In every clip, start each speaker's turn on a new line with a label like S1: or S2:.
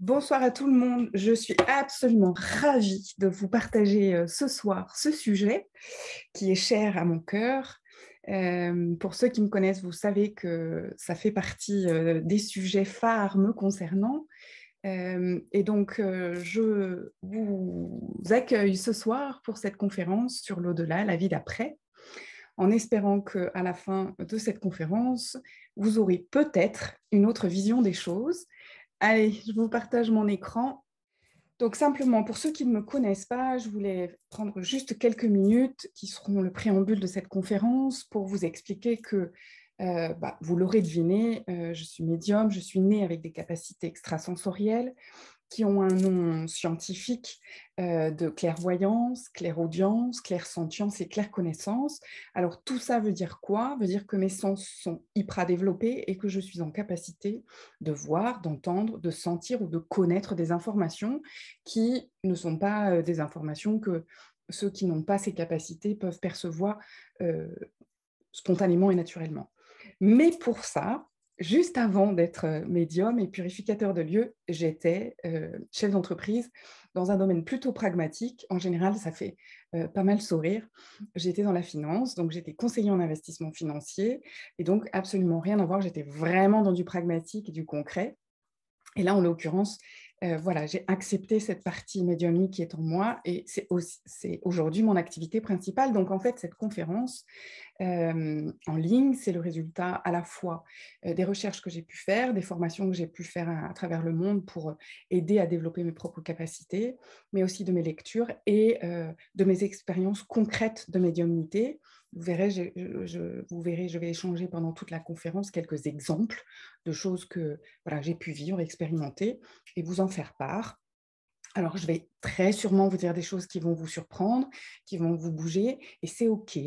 S1: Bonsoir à tout le monde. Je suis absolument ravie de vous partager ce soir ce sujet qui est cher à mon cœur. Pour ceux qui me connaissent, vous savez que ça fait partie des sujets phares me concernant. Et donc, je vous accueille ce soir pour cette conférence sur l'au-delà, la vie d'après, en espérant qu'à la fin de cette conférence, vous aurez peut-être une autre vision des choses. Allez, je vous partage mon écran. Donc simplement, pour ceux qui ne me connaissent pas, je voulais prendre juste quelques minutes qui seront le préambule de cette conférence pour vous expliquer que, vous l'aurez deviné, je suis médium, je suis née avec des capacités extrasensorielles qui ont un nom scientifique de clairvoyance, clairaudience, clairsentience et clairconnaissance. Alors tout ça veut dire quoi? Veut dire que mes sens sont hyper développés et que je suis en capacité de voir, d'entendre, de sentir ou de connaître des informations qui ne sont pas des informations que ceux qui n'ont pas ces capacités peuvent percevoir spontanément et naturellement. Mais pour ça, juste avant d'être médium et purificateur de lieux, j'étais chef d'entreprise dans un domaine plutôt pragmatique. En général, ça fait pas mal sourire. J'étais dans la finance, donc j'étais conseiller en investissement financier, et donc absolument rien à voir. J'étais vraiment dans du pragmatique et du concret. Et là, en l'occurrence, voilà, j'ai accepté cette partie médiumnique qui est en moi et c'est aujourd'hui mon activité principale. Donc, en fait, cette conférence en ligne, c'est le résultat à la fois des recherches que j'ai pu faire, des formations que j'ai pu faire à travers le monde pour aider à développer mes propres capacités, mais aussi de mes lectures et de mes expériences concrètes de médiumnité. Vous verrez, je vais échanger pendant toute la conférence quelques exemples de choses que voilà, j'ai pu vivre, expérimenter et vous en faire part. Alors, je vais très sûrement vous dire des choses qui vont vous surprendre, qui vont vous bouger, et c'est OK.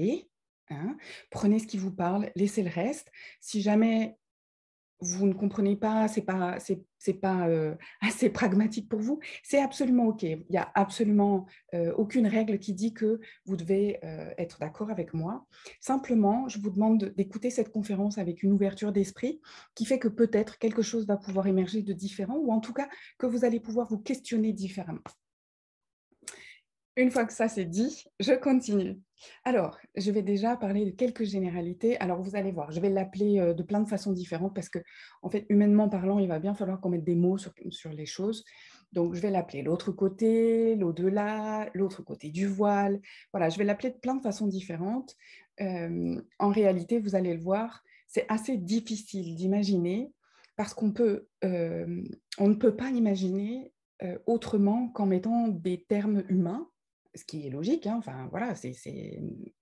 S1: Hein. Prenez ce qui vous parle, laissez le reste. Si jamais vous ne comprenez pas, c'est pas assez pragmatique pour vous, c'est absolument OK. Il n'y a absolument aucune règle qui dit que vous devez être d'accord avec moi. Simplement, je vous demande d'écouter cette conférence avec une ouverture d'esprit qui fait que peut-être quelque chose va pouvoir émerger de différent ou en tout cas que vous allez pouvoir vous questionner différemment. Une fois que ça c'est dit, je continue. Alors, je vais déjà parler de quelques généralités. Alors, vous allez voir, je vais l'appeler de plein de façons différentes parce que, en fait, humainement parlant, il va bien falloir qu'on mette des mots sur les choses. Donc, je vais l'appeler l'autre côté, l'au-delà, l'autre côté du voile. Voilà, je vais l'appeler de plein de façons différentes. En réalité, vous allez le voir, c'est assez difficile d'imaginer parce on ne peut pas imaginer autrement qu'en mettant des termes humains, ce qui est logique, hein, enfin voilà,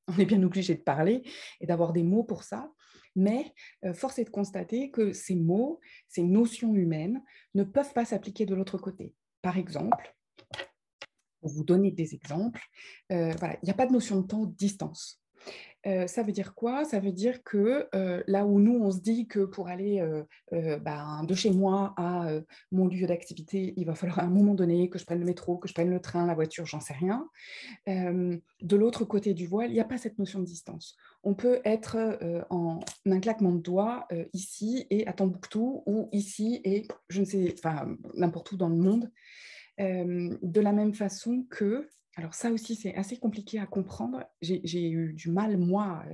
S1: on est bien obligé de parler et d'avoir des mots pour ça, mais force est de constater que ces mots, ces notions humaines ne peuvent pas s'appliquer de l'autre côté. Par exemple, pour vous donner des exemples, voilà, il n'y a pas de notion de temps-distance. Ça veut dire quoi? Ça veut dire que là où nous, on se dit que pour aller de chez moi à mon lieu d'activité, il va falloir à un moment donné que je prenne le métro, que je prenne le train, la voiture, j'en sais rien. De l'autre côté du voile, il n'y a pas cette notion de distance. On peut être en un claquement de doigts ici et à Tombouctou ou ici et je ne sais, enfin n'importe où dans le monde. De la même façon que, alors ça aussi c'est assez compliqué à comprendre, j'ai eu du mal moi,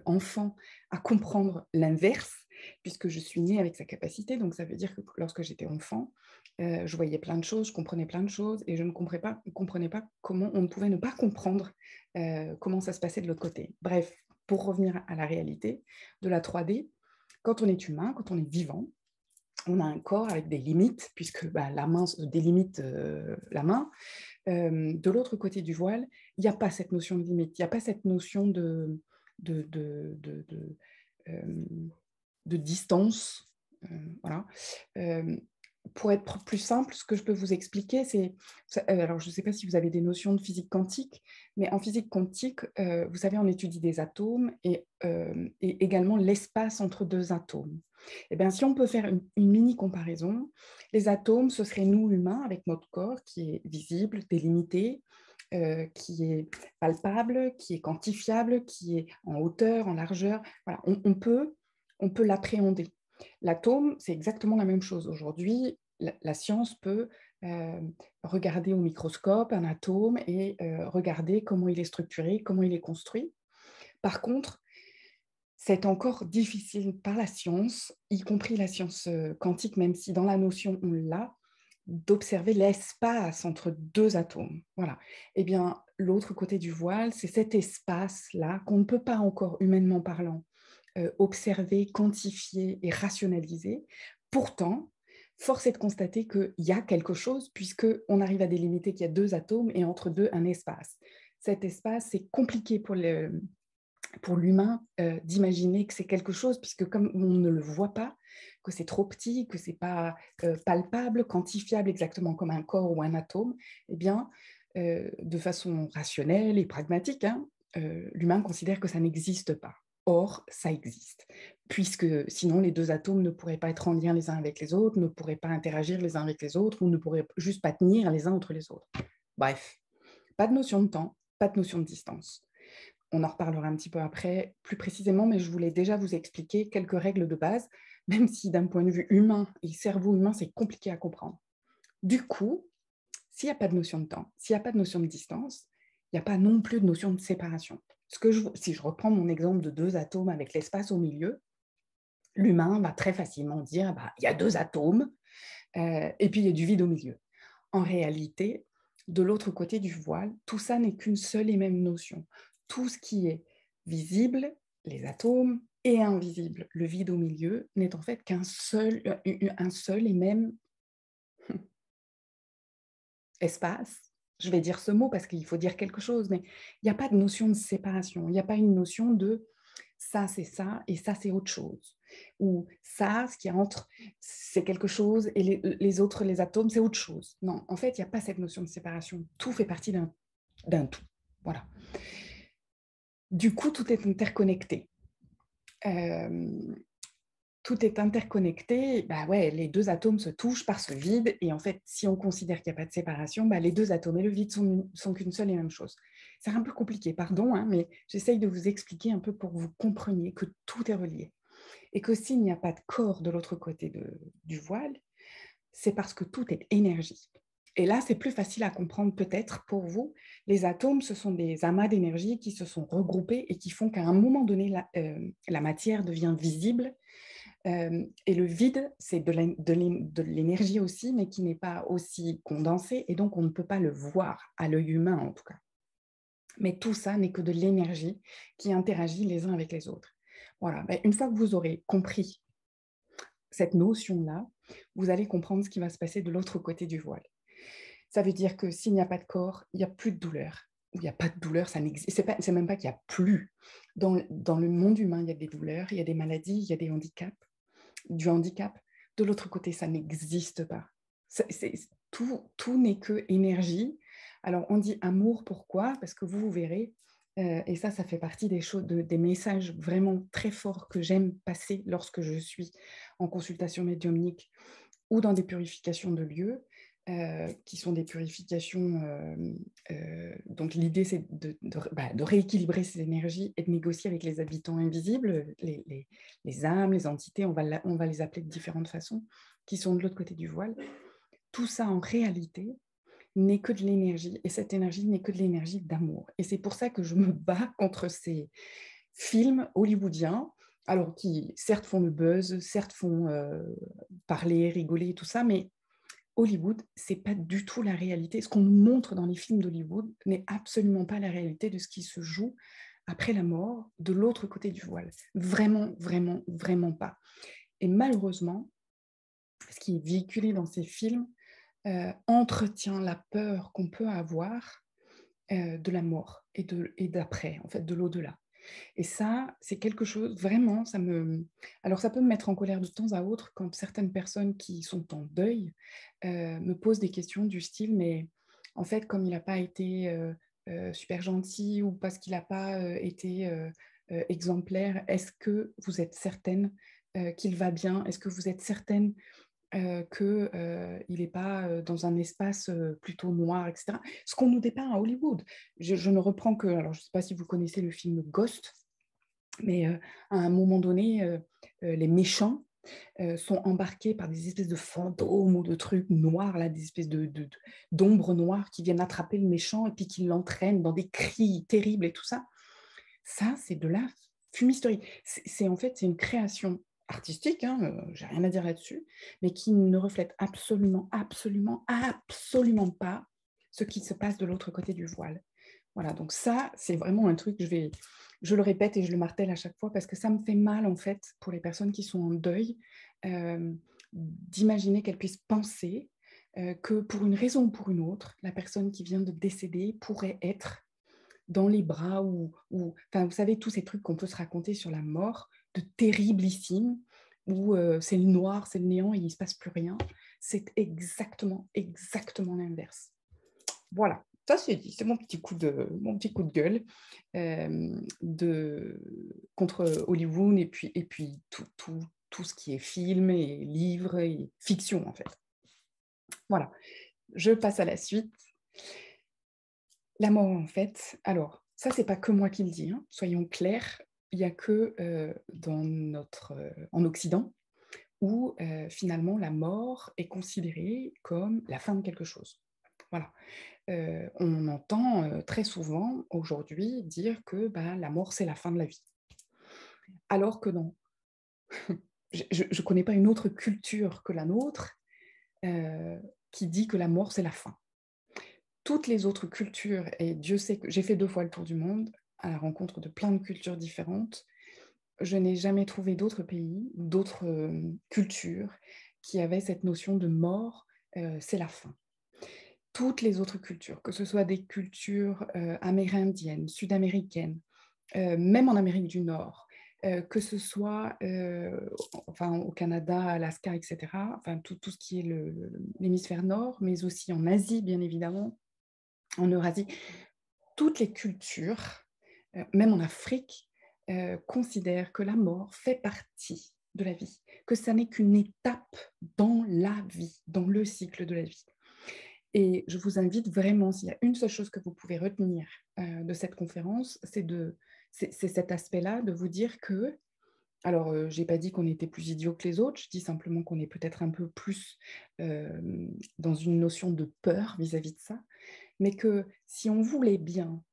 S1: enfant, à comprendre l'inverse, puisque je suis née avec sa capacité, donc ça veut dire que lorsque j'étais enfant, je voyais plein de choses, je comprenais plein de choses, et je ne comprenais pas comment on ne pouvait ne pas comprendre comment ça se passait de l'autre côté. Bref, pour revenir à la réalité de la 3D, quand on est humain, quand on est vivant, on a un corps avec des limites, puisque la main délimite la main. De l'autre côté du voile, il n'y a pas cette notion de limite, il n'y a pas cette notion de, de, de, de, euh, de distance. Voilà. Euh, pour être plus simple, ce que je peux vous expliquer, c'est... alors, je ne sais pas si vous avez des notions de physique quantique, mais en physique quantique, vous savez, on étudie des atomes et également l'espace entre deux atomes. Eh bien, si on peut faire une mini comparaison, les atomes, ce serait nous, humains, avec notre corps qui est visible, délimité, qui est palpable, qui est quantifiable, qui est en hauteur, en largeur. Voilà, on peut l'appréhender. L'atome, c'est exactement la même chose. Aujourd'hui, la science peut regarder au microscope un atome et regarder comment il est structuré, comment il est construit. Par contre, c'est encore difficile par la science, y compris la science quantique, même si dans la notion on l'a, d'observer l'espace entre deux atomes. Voilà. Eh bien, l'autre côté du voile, c'est cet espace-là qu'on ne peut pas encore, humainement parlant, observer, quantifier et rationaliser. Pourtant, force est de constater qu'il y a quelque chose, puisqu'on arrive à délimiter qu'il y a deux atomes et entre deux, un espace. Cet espace, c'est compliqué pour l'humain d'imaginer que c'est quelque chose, puisque comme on ne le voit pas, que c'est trop petit, que ce n'est pas palpable, quantifiable exactement comme un corps ou un atome, eh bien, de façon rationnelle et pragmatique, hein, l'humain considère que ça n'existe pas. Or, ça existe, puisque sinon les deux atomes ne pourraient pas être en lien les uns avec les autres, ne pourraient pas interagir les uns avec les autres, ou ne pourraient juste pas tenir les uns entre les autres. Bref, pas de notion de temps, pas de notion de distance. On en reparlera un petit peu après, plus précisément, mais je voulais déjà vous expliquer quelques règles de base, même si d'un point de vue humain et cerveau humain, c'est compliqué à comprendre. Du coup, s'il n'y a pas de notion de temps, s'il n'y a pas de notion de distance, il n'y a pas non plus de notion de séparation. Si je reprends mon exemple de deux atomes avec l'espace au milieu, l'humain va très facilement dire il y a deux atomes et puis il y a du vide au milieu. En réalité, de l'autre côté du voile, tout ça n'est qu'une seule et même notion. Tout ce qui est visible, les atomes, et invisible, le vide au milieu, n'est en fait qu'un seul et même espace. Je vais dire ce mot parce qu'il faut dire quelque chose, mais il n'y a pas de notion de séparation. Il n'y a pas une notion de ça, c'est ça, et ça, c'est autre chose. Ou ça, ce qui entre, c'est quelque chose, et les autres, les atomes, c'est autre chose. Non, en fait, il n'y a pas cette notion de séparation. Tout fait partie d'un tout. Voilà. Du coup, tout est interconnecté. Tout est interconnecté, ouais, les deux atomes se touchent par ce vide, et en fait, si on considère qu'il n'y a pas de séparation, les deux atomes et le vide sont qu'une seule et même chose. C'est un peu compliqué, pardon, hein, mais j'essaye de vous expliquer un peu pour que vous compreniez que tout est relié. Et que s'il n'y a pas de corps de l'autre côté du voile, c'est parce que tout est énergie. Et là, c'est plus facile à comprendre peut-être pour vous. Les atomes, ce sont des amas d'énergie qui se sont regroupés et qui font qu'à un moment donné, la matière devient visible. Et le vide, c'est de l'énergie aussi, mais qui n'est pas aussi condensée, et donc on ne peut pas le voir à l'œil humain en tout cas. Mais tout ça n'est que de l'énergie qui interagit les uns avec les autres. Voilà, une fois que vous aurez compris cette notion-là, vous allez comprendre ce qui va se passer de l'autre côté du voile. Ça veut dire que s'il n'y a pas de corps, il n'y a plus de douleur. Ou il n'y a pas de douleur, ça n'existe. C'est même pas qu'il n'y a plus. Dans le monde humain, il y a des douleurs, il y a des maladies, il y a des handicaps. Du handicap. De l'autre côté, ça n'existe pas. Tout n'est que énergie. Alors, on dit amour, pourquoi? Parce que vous verrez, et ça fait partie des choses, des messages vraiment très forts que j'aime passer lorsque je suis en consultation médiumnique ou dans des purifications de lieux, qui sont des purifications. Donc, l'idée, c'est de rééquilibrer ces énergies et de négocier avec les habitants invisibles, les âmes, les entités, on va les appeler de différentes façons, qui sont de l'autre côté du voile. Tout ça, en réalité, n'est que de l'énergie, et cette énergie n'est que de l'énergie d'amour. Et c'est pour ça que je me bats contre ces films hollywoodiens, alors qui certes font le buzz, certes font parler, rigoler, tout ça, mais Hollywood, c'est pas du tout la réalité. Ce qu'on nous montre dans les films d'Hollywood n'est absolument pas la réalité de ce qui se joue après la mort de l'autre côté du voile. Vraiment, vraiment, vraiment pas. Et malheureusement, ce qui est véhiculé dans ces films entretient la peur qu'on peut avoir de la mort et d'après, en fait, de l'au-delà. Et ça, c'est quelque chose, vraiment, Alors, ça peut me mettre en colère de temps à autre quand certaines personnes qui sont en deuil me posent des questions du style, mais en fait, comme il n'a pas été super gentil ou parce qu'il n'a pas été exemplaire, est-ce que vous êtes certaine qu'il va bien? Est-ce que vous êtes certaine qu'il n'est pas dans un espace plutôt noir, etc. Ce qu'on nous dépeint à Hollywood. Je ne reprends que, alors je ne sais pas si vous connaissez le film Ghost, mais à un moment donné, les méchants sont embarqués par des espèces de fantômes ou de trucs noirs, là, des espèces d'ombres noires qui viennent attraper le méchant et puis qui l'entraînent dans des cris terribles et tout ça. Ça, c'est de la fumisterie. En fait, c'est une création artistique, hein, j'ai rien à dire là-dessus, mais qui ne reflète absolument, absolument, absolument pas ce qui se passe de l'autre côté du voile. Voilà, donc ça, c'est vraiment un truc, je le répète et je le martèle à chaque fois parce que ça me fait mal, en fait, pour les personnes qui sont en deuil, d'imaginer qu'elles puissent penser que pour une raison ou pour une autre, la personne qui vient de décéder pourrait être dans les bras enfin, vous savez, tous ces trucs qu'on peut se raconter sur la mort, de terriblissime, où c'est le noir, c'est le néant et il ne se passe plus rien. C'est exactement, exactement l'inverse. Voilà, ça c'est dit, c'est mon petit coup de gueule contre Hollywood et puis tout ce qui est film et livre et fiction en fait. Voilà, je passe à la suite. La mort en fait, alors ça c'est pas que moi qui le dis, hein, soyons clairs, il n'y a que en Occident où finalement la mort est considérée comme la fin de quelque chose. Voilà. On entend très souvent aujourd'hui dire que la mort, c'est la fin de la vie. Alors que non. Je ne connais pas une autre culture que la nôtre qui dit que la mort, c'est la fin. Toutes les autres cultures, et Dieu sait que j'ai fait 2 fois le tour du monde à la rencontre de plein de cultures différentes, je n'ai jamais trouvé d'autres pays, d'autres cultures qui avaient cette notion de mort, c'est la fin. Toutes les autres cultures, que ce soit des cultures amérindiennes, sud-américaines, même en Amérique du Nord, que ce soit enfin, au Canada, Alaska, etc., enfin, tout ce qui est l'hémisphère nord, mais aussi en Asie, bien évidemment, en Eurasie, toutes les cultures, même en Afrique, considèrent que la mort fait partie de la vie, que ça n'est qu'une étape dans la vie, dans le cycle de la vie. Et je vous invite vraiment, s'il y a une seule chose que vous pouvez retenir de cette conférence, c'est cet aspect-là, de vous dire que, alors je n'ai pas dit qu'on était plus idiots que les autres, je dis simplement qu'on est peut-être un peu plus dans une notion de peur vis-à-vis de ça, mais que si on voulait bien,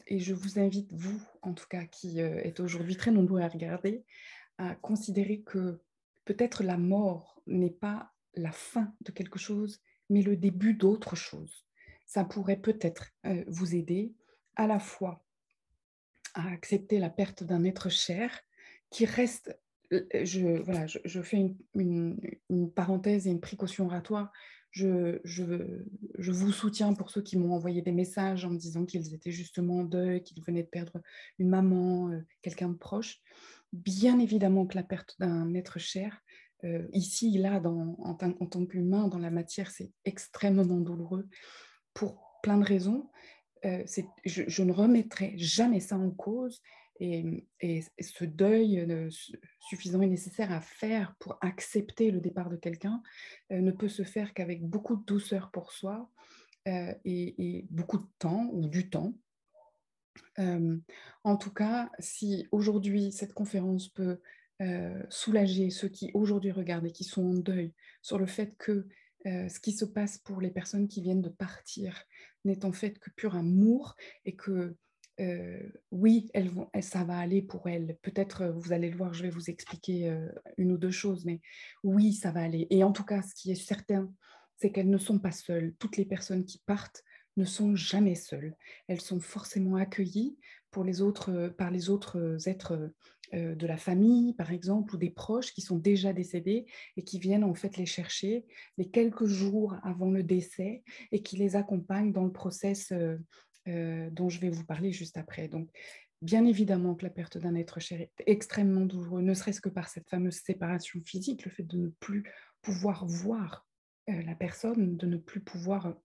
S1: et je vous invite, vous en tout cas, qui êtes aujourd'hui très nombreux à regarder, à considérer que peut-être la mort n'est pas la fin de quelque chose, mais le début d'autre chose. Ça pourrait peut-être vous aider à la fois à accepter la perte d'un être cher qui reste, je fais une parenthèse et une précaution oratoire. Je vous soutiens pour ceux qui m'ont envoyé des messages en me disant qu'ils étaient justement en deuil, qu'ils venaient de perdre une maman, quelqu'un de proche. Bien évidemment que la perte d'un être cher, ici, là, en tant qu'humain, dans la matière, c'est extrêmement douloureux pour plein de raisons. Je ne remettrai jamais ça en cause et ce deuil suffisant et nécessaire à faire pour accepter le départ de quelqu'un ne peut se faire qu'avec beaucoup de douceur pour soi et beaucoup de temps ou du temps. En tout cas, si aujourd'hui cette conférence peut soulager ceux qui aujourd'hui regardent et qui sont en deuil sur le fait que ce qui se passe pour les personnes qui viennent de partir n'est en fait que pur amour et que oui, ça va aller pour elles. Peut-être, vous allez le voir, je vais vous expliquer une ou deux choses, mais oui, ça va aller. Et en tout cas, ce qui est certain, c'est qu'elles ne sont pas seules. Toutes les personnes qui partent ne sont jamais seules. Elles sont forcément accueillies par les autres êtres de la famille, par exemple, ou des proches qui sont déjà décédés et qui viennent en fait les chercher les quelques jours avant le décès et qui les accompagnent dans le process dont je vais vous parler juste après. Donc, bien évidemment que la perte d'un être cher est extrêmement douloureuse, ne serait-ce que par cette fameuse séparation physique, le fait de ne plus pouvoir voir la personne, de ne plus pouvoir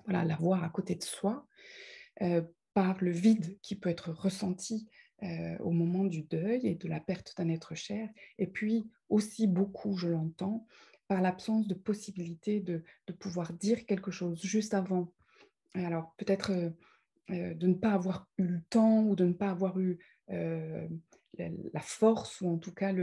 S1: voilà, la voir à côté de soi, par le vide qui peut être ressenti au moment du deuil et de la perte d'un être cher, et puis aussi beaucoup, je l'entends, par l'absence de possibilité de pouvoir dire quelque chose juste avant. Alors peut-être de ne pas avoir eu le temps ou de ne pas avoir eu la force ou en tout cas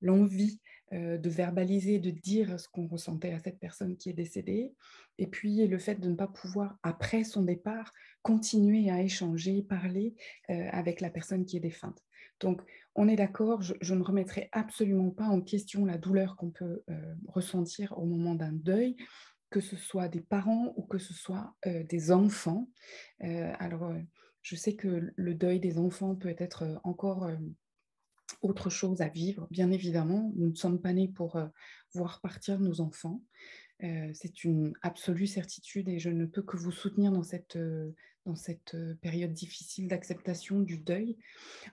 S1: l'envie de verbaliser, de dire ce qu'on ressentait à cette personne qui est décédée, et puis le fait de ne pas pouvoir, après son départ, continuer à échanger, parler avec la personne qui est défunte. Donc, on est d'accord, je ne remettrai absolument pas en question la douleur qu'on peut ressentir au moment d'un deuil, que ce soit des parents ou que ce soit des enfants. Alors, je sais que le deuil des enfants peut être encore autre chose à vivre, bien évidemment. Nous ne sommes pas nés pour voir partir nos enfants. C'est une absolue certitude et je ne peux que vous soutenir dans cette période difficile d'acceptation du deuil.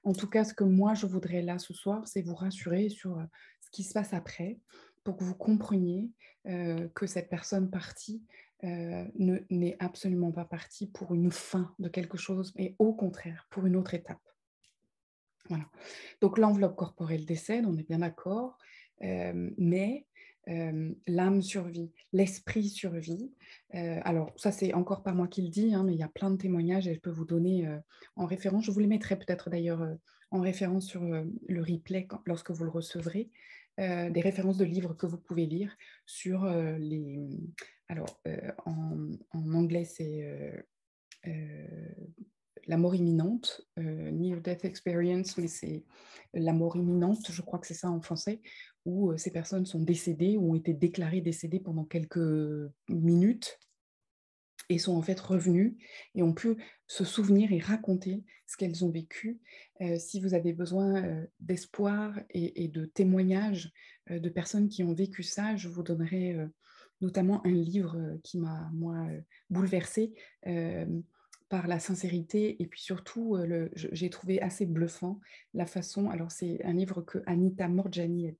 S1: En tout cas, ce que moi je voudrais là ce soir, c'est vous rassurer sur ce qui se passe après, pour que vous compreniez que cette personne partie n'est absolument pas partie pour une fin de quelque chose, mais au contraire, pour une autre étape. Voilà. Donc l'enveloppe corporelle décède, on est bien d'accord, mais l'âme survit, l'esprit survit. Alors ça, c'est encore pas moi qui le dis, hein, mais il y a plein de témoignages et je peux vous donner en référence. Je vous les mettrai peut-être d'ailleurs en référence sur le replay lorsque vous le recevrez, des références de livres que vous pouvez lire sur les... Alors, en anglais, c'est... la mort imminente, Near Death Experience, mais c'est la mort imminente, je crois que c'est ça en français, où ces personnes sont décédées ou ont été déclarées décédées pendant quelques minutes et sont en fait revenues et ont pu se souvenir et raconter ce qu'elles ont vécu. Si vous avez besoin d'espoir et de témoignages de personnes qui ont vécu ça, je vous donnerai notamment un livre qui m'a, moi, bouleversée par la sincérité et puis surtout, j'ai trouvé assez bluffant la façon, alors c'est un livre que Anita Morjani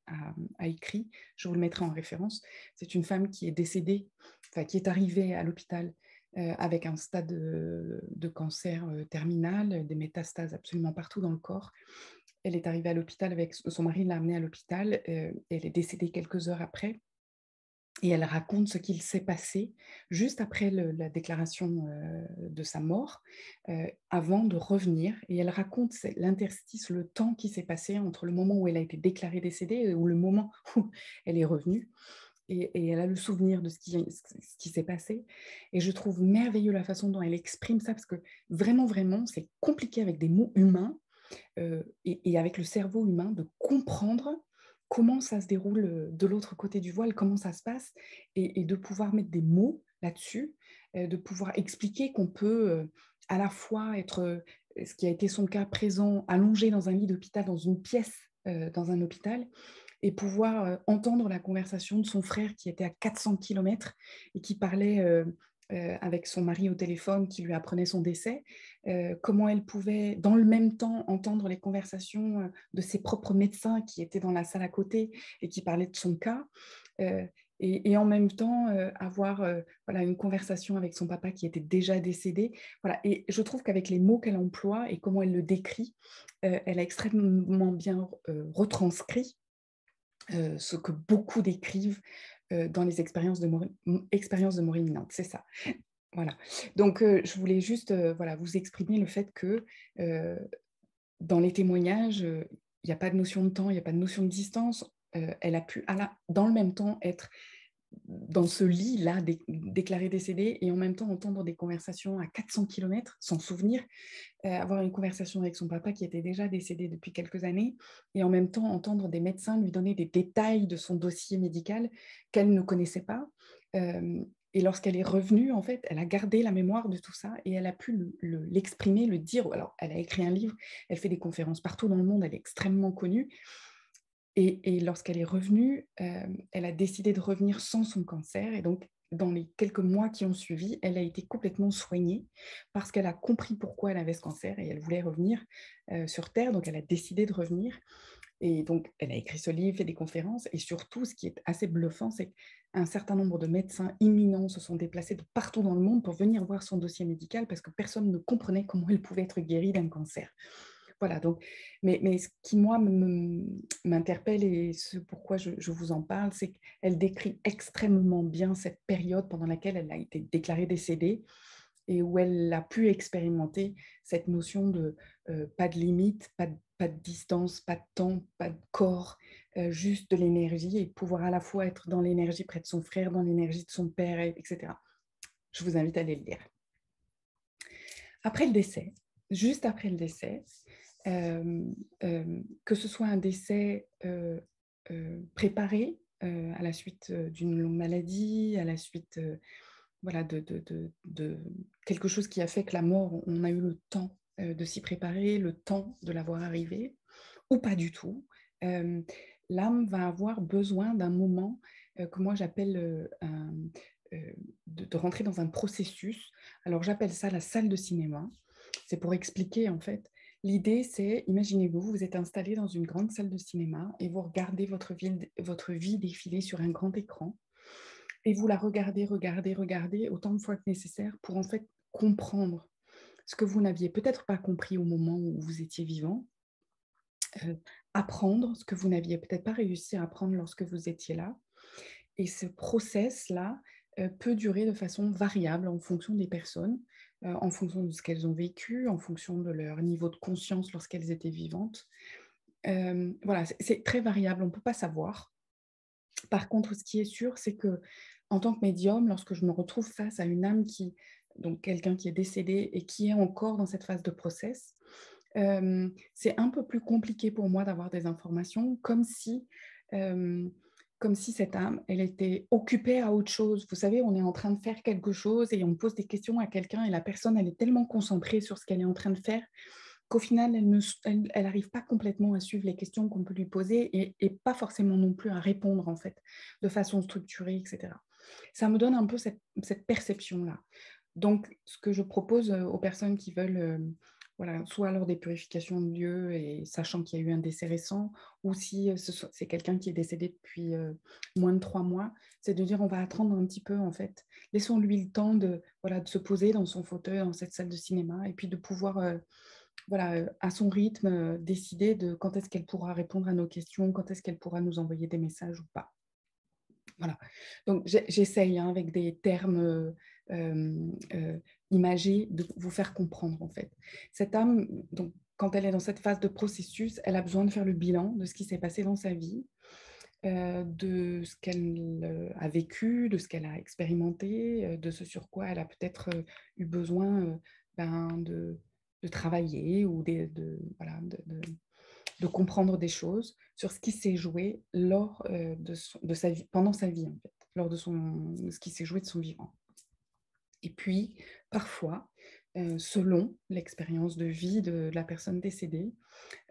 S1: a écrit, je vous le mettrai en référence. C'est une femme qui est décédée, enfin qui est arrivée à l'hôpital avec un stade de cancer terminal, des métastases absolument partout dans le corps. Elle est arrivée à l'hôpital avec son mari, l'a amenée à l'hôpital, et elle est décédée quelques heures après. Et elle raconte ce qu'il s'est passé juste après la déclaration de sa mort, avant de revenir. Et elle raconte l'interstice, le temps qui s'est passé entre le moment où elle a été déclarée décédée et le moment où elle est revenue. Et elle a le souvenir de ce qui s'est passé. Et je trouve merveilleux la façon dont elle exprime ça, parce que vraiment, vraiment, c'est compliqué avec des mots humains et avec le cerveau humain de comprendre comment ça se déroule de l'autre côté du voile, comment ça se passe, et de pouvoir mettre des mots là-dessus, de pouvoir expliquer qu'on peut à la fois être, ce qui a été son cas, présent, allongé dans un lit d'hôpital, dans une pièce dans un hôpital, et pouvoir entendre la conversation de son frère qui était à 400 kilomètres et qui parlait avec son mari au téléphone, qui lui apprenait son décès, comment elle pouvait, dans le même temps, entendre les conversations de ses propres médecins qui étaient dans la salle à côté et qui parlaient de son cas, et en même temps avoir voilà, une conversation avec son papa qui était déjà décédé. Voilà. Et je trouve qu'avec les mots qu'elle emploie et comment elle le décrit, elle a extrêmement bien retranscrit ce que beaucoup décrivent dans les expériences de mort imminente, c'est ça. Voilà. Donc, je voulais juste voilà, vous exprimer le fait que dans les témoignages, il n'y a pas de notion de temps, il n'y a pas de notion de distance. Elle a pu, dans le même temps, être dans ce lit-là, déclaré décédé, et en même temps entendre des conversations à 400 kilomètres, s'en souvenir, avoir une conversation avec son papa qui était déjà décédé depuis quelques années, et en même temps entendre des médecins lui donner des détails de son dossier médical qu'elle ne connaissait pas. Et lorsqu'elle est revenue, en fait, elle a gardé la mémoire de tout ça et elle a pu l'exprimer, le dire. Alors, elle a écrit un livre, elle fait des conférences partout dans le monde, elle est extrêmement connue. Et lorsqu'elle est revenue, elle a décidé de revenir sans son cancer. Et donc, dans les quelques mois qui ont suivi, elle a été complètement soignée parce qu'elle a compris pourquoi elle avait ce cancer et elle voulait revenir sur Terre. Donc, elle a décidé de revenir. Et donc, elle a écrit ce livre, fait des conférences. Et surtout, ce qui est assez bluffant, c'est qu'un certain nombre de médecins imminents se sont déplacés de partout dans le monde pour venir voir son dossier médical parce que personne ne comprenait comment elle pouvait être guérie d'un cancer. Voilà, donc, mais ce qui, moi, m'interpelle et ce pourquoi je vous en parle, c'est qu'elle décrit extrêmement bien cette période pendant laquelle elle a été déclarée décédée et où elle a pu expérimenter cette notion de pas de limite, pas de distance, pas de temps, pas de corps, juste de l'énergie et pouvoir à la fois être dans l'énergie près de son frère, dans l'énergie de son père, etc. Je vous invite à aller le lire. Après le décès, juste après le décès, que ce soit un décès préparé à la suite d'une longue maladie, à la suite voilà, de quelque chose qui a fait que la mort, on a eu le temps de s'y préparer, le temps de la voir arriver, ou pas du tout. L'âme va avoir besoin d'un moment que moi j'appelle de rentrer dans un processus. Alors j'appelle ça la salle de cinéma. C'est pour expliquer en fait. L'idée, c'est, imaginez-vous, vous êtes installé dans une grande salle de cinéma et vous regardez votre vie défiler sur un grand écran et vous la regardez autant de fois que nécessaire pour en fait comprendre ce que vous n'aviez peut-être pas compris au moment où vous étiez vivant, apprendre ce que vous n'aviez peut-être pas réussi à apprendre lorsque vous étiez là. Et ce process-là peut durer de façon variable en fonction des personnes, en fonction de ce qu'elles ont vécu, en fonction de leur niveau de conscience lorsqu'elles étaient vivantes. Voilà, c'est très variable, on ne peut pas savoir. Par contre, ce qui est sûr, c'est que en tant que médium, lorsque je me retrouve face à une âme donc quelqu'un qui est décédé et qui est encore dans cette phase de process, c'est un peu plus compliqué pour moi d'avoir des informations, comme si cette âme, elle était occupée à autre chose. Vous savez, on est en train de faire quelque chose et on pose des questions à quelqu'un et la personne, elle est tellement concentrée sur ce qu'elle est en train de faire qu'au final, elle n'arrive pas complètement à suivre les questions qu'on peut lui poser et pas forcément non plus à répondre, en fait, de façon structurée, etc. Ça me donne un peu cette perception-là. Donc, ce que je propose aux personnes qui veulent, voilà, soit lors des purifications de lieux et sachant qu'il y a eu un décès récent, ou si c'est quelqu'un qui est décédé depuis moins de 3 mois, c'est de dire on va attendre un petit peu, en fait. Laissons-lui le temps voilà, de se poser dans son fauteuil, dans cette salle de cinéma, et puis de pouvoir voilà, à son rythme, décider de quand est-ce qu'elle pourra répondre à nos questions, quand est-ce qu'elle pourra nous envoyer des messages ou pas. Voilà. Donc, j'essaye hein, avec des termes imagés de vous faire comprendre, en fait. Cette âme, donc, quand elle est dans cette phase de processus, elle a besoin de faire le bilan de ce qui s'est passé dans sa vie, de ce qu'elle a vécu, de ce qu'elle a expérimenté, de ce sur quoi elle a peut-être eu besoin de travailler ou voilà, de comprendre des choses sur ce qui s'est joué lors de sa vie, pendant sa vie, en fait, lors de ce qui s'est joué de son vivant. Et puis, parfois, selon l'expérience de vie de la personne décédée,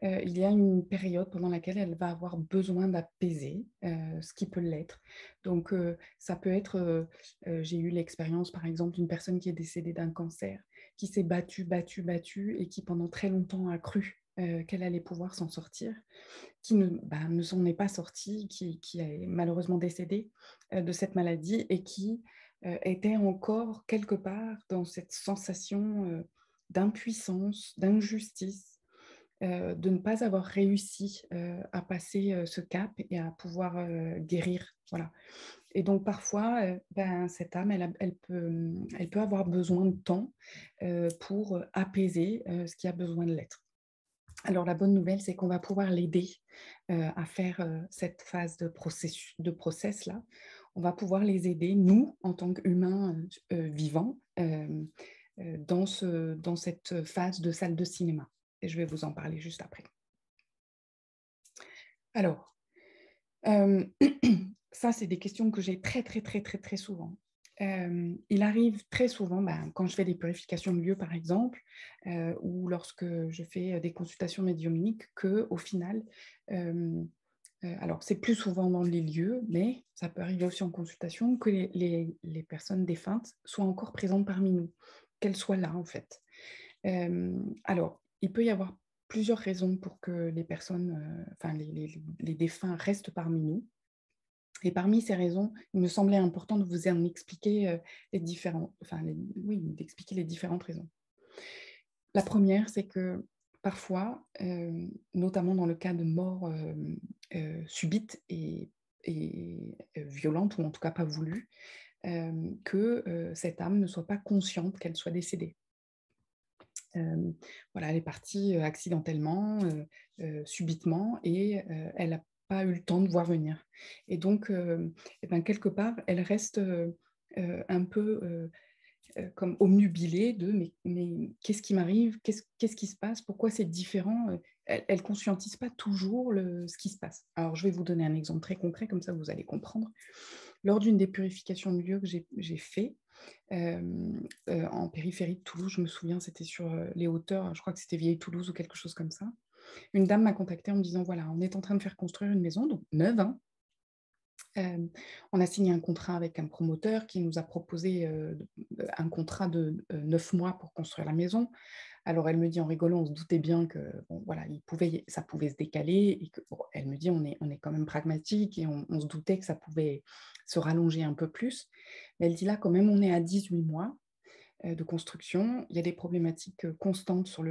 S1: il y a une période pendant laquelle elle va avoir besoin d'apaiser ce qui peut l'être. Donc, ça peut être, j'ai eu l'expérience par exemple d'une personne qui est décédée d'un cancer, qui s'est battue et qui pendant très longtemps a cru qu'elle allait pouvoir s'en sortir, qui ne s'en est pas sortie, qui est malheureusement décédée de cette maladie et qui était encore quelque part dans cette sensation d'impuissance, d'injustice, de ne pas avoir réussi à passer ce cap et à pouvoir guérir. Voilà. Et donc parfois, cette âme, elle peut avoir besoin de temps pour apaiser ce qui a besoin de l'être. Alors la bonne nouvelle, c'est qu'on va pouvoir l'aider à faire cette phase de process là. On va pouvoir les aider, nous, en tant qu'humains vivants, dans cette phase de salle de cinéma. Et je vais vous en parler juste après. Alors, ça, c'est des questions que j'ai très souvent. Il arrive très souvent, quand je fais des purifications de lieux, par exemple, ou lorsque je fais des consultations médiumniques, qu'au final, alors c'est plus souvent dans les lieux, mais ça peut arriver aussi en consultation, que les personnes défuntes soient encore présentes parmi nous, qu'elles soient là, en fait. Alors, il peut y avoir plusieurs raisons pour que les personnes, les défunts restent parmi nous. Et parmi ces raisons, il me semblait important de vous en expliquer d'expliquer les différentes raisons. La première, c'est que parfois, notamment dans le cas de mort subite et violente, ou en tout cas pas voulue, que cette âme ne soit pas consciente qu'elle soit décédée. Voilà, elle est partie accidentellement, subitement, et elle a pas eu le temps de voir venir. Et donc, et ben, quelque part, elle reste, un peu, comme obnubilée de: «Mais qu'est-ce qui m'arrive? Qu'est-ce qui se passe? Pourquoi c'est différent?» Elle conscientise pas toujours ce qui se passe. Alors je vais vous donner un exemple très concret, comme ça vous allez comprendre. Lors d'une des purifications de lieux que j'ai fait, en périphérie de Toulouse, je me souviens, c'était sur, les hauteurs, je crois que c'était Vieille Toulouse ou quelque chose comme ça. Une dame m'a contactée en me disant: «Voilà, on est en train de faire construire une maison», donc neuve, hein. On a signé un contrat avec un promoteur qui nous a proposé, un contrat de, 9 mois pour construire la maison. Alors elle me dit en rigolant, on se doutait bien que, bon voilà, ça pouvait se décaler et que bon, elle me dit: «On est quand même pragmatique et on se doutait que ça pouvait se rallonger un peu plus». Mais elle dit: «Là, quand même, on est à 18 mois, de construction. Il y a des problématiques, constantes sur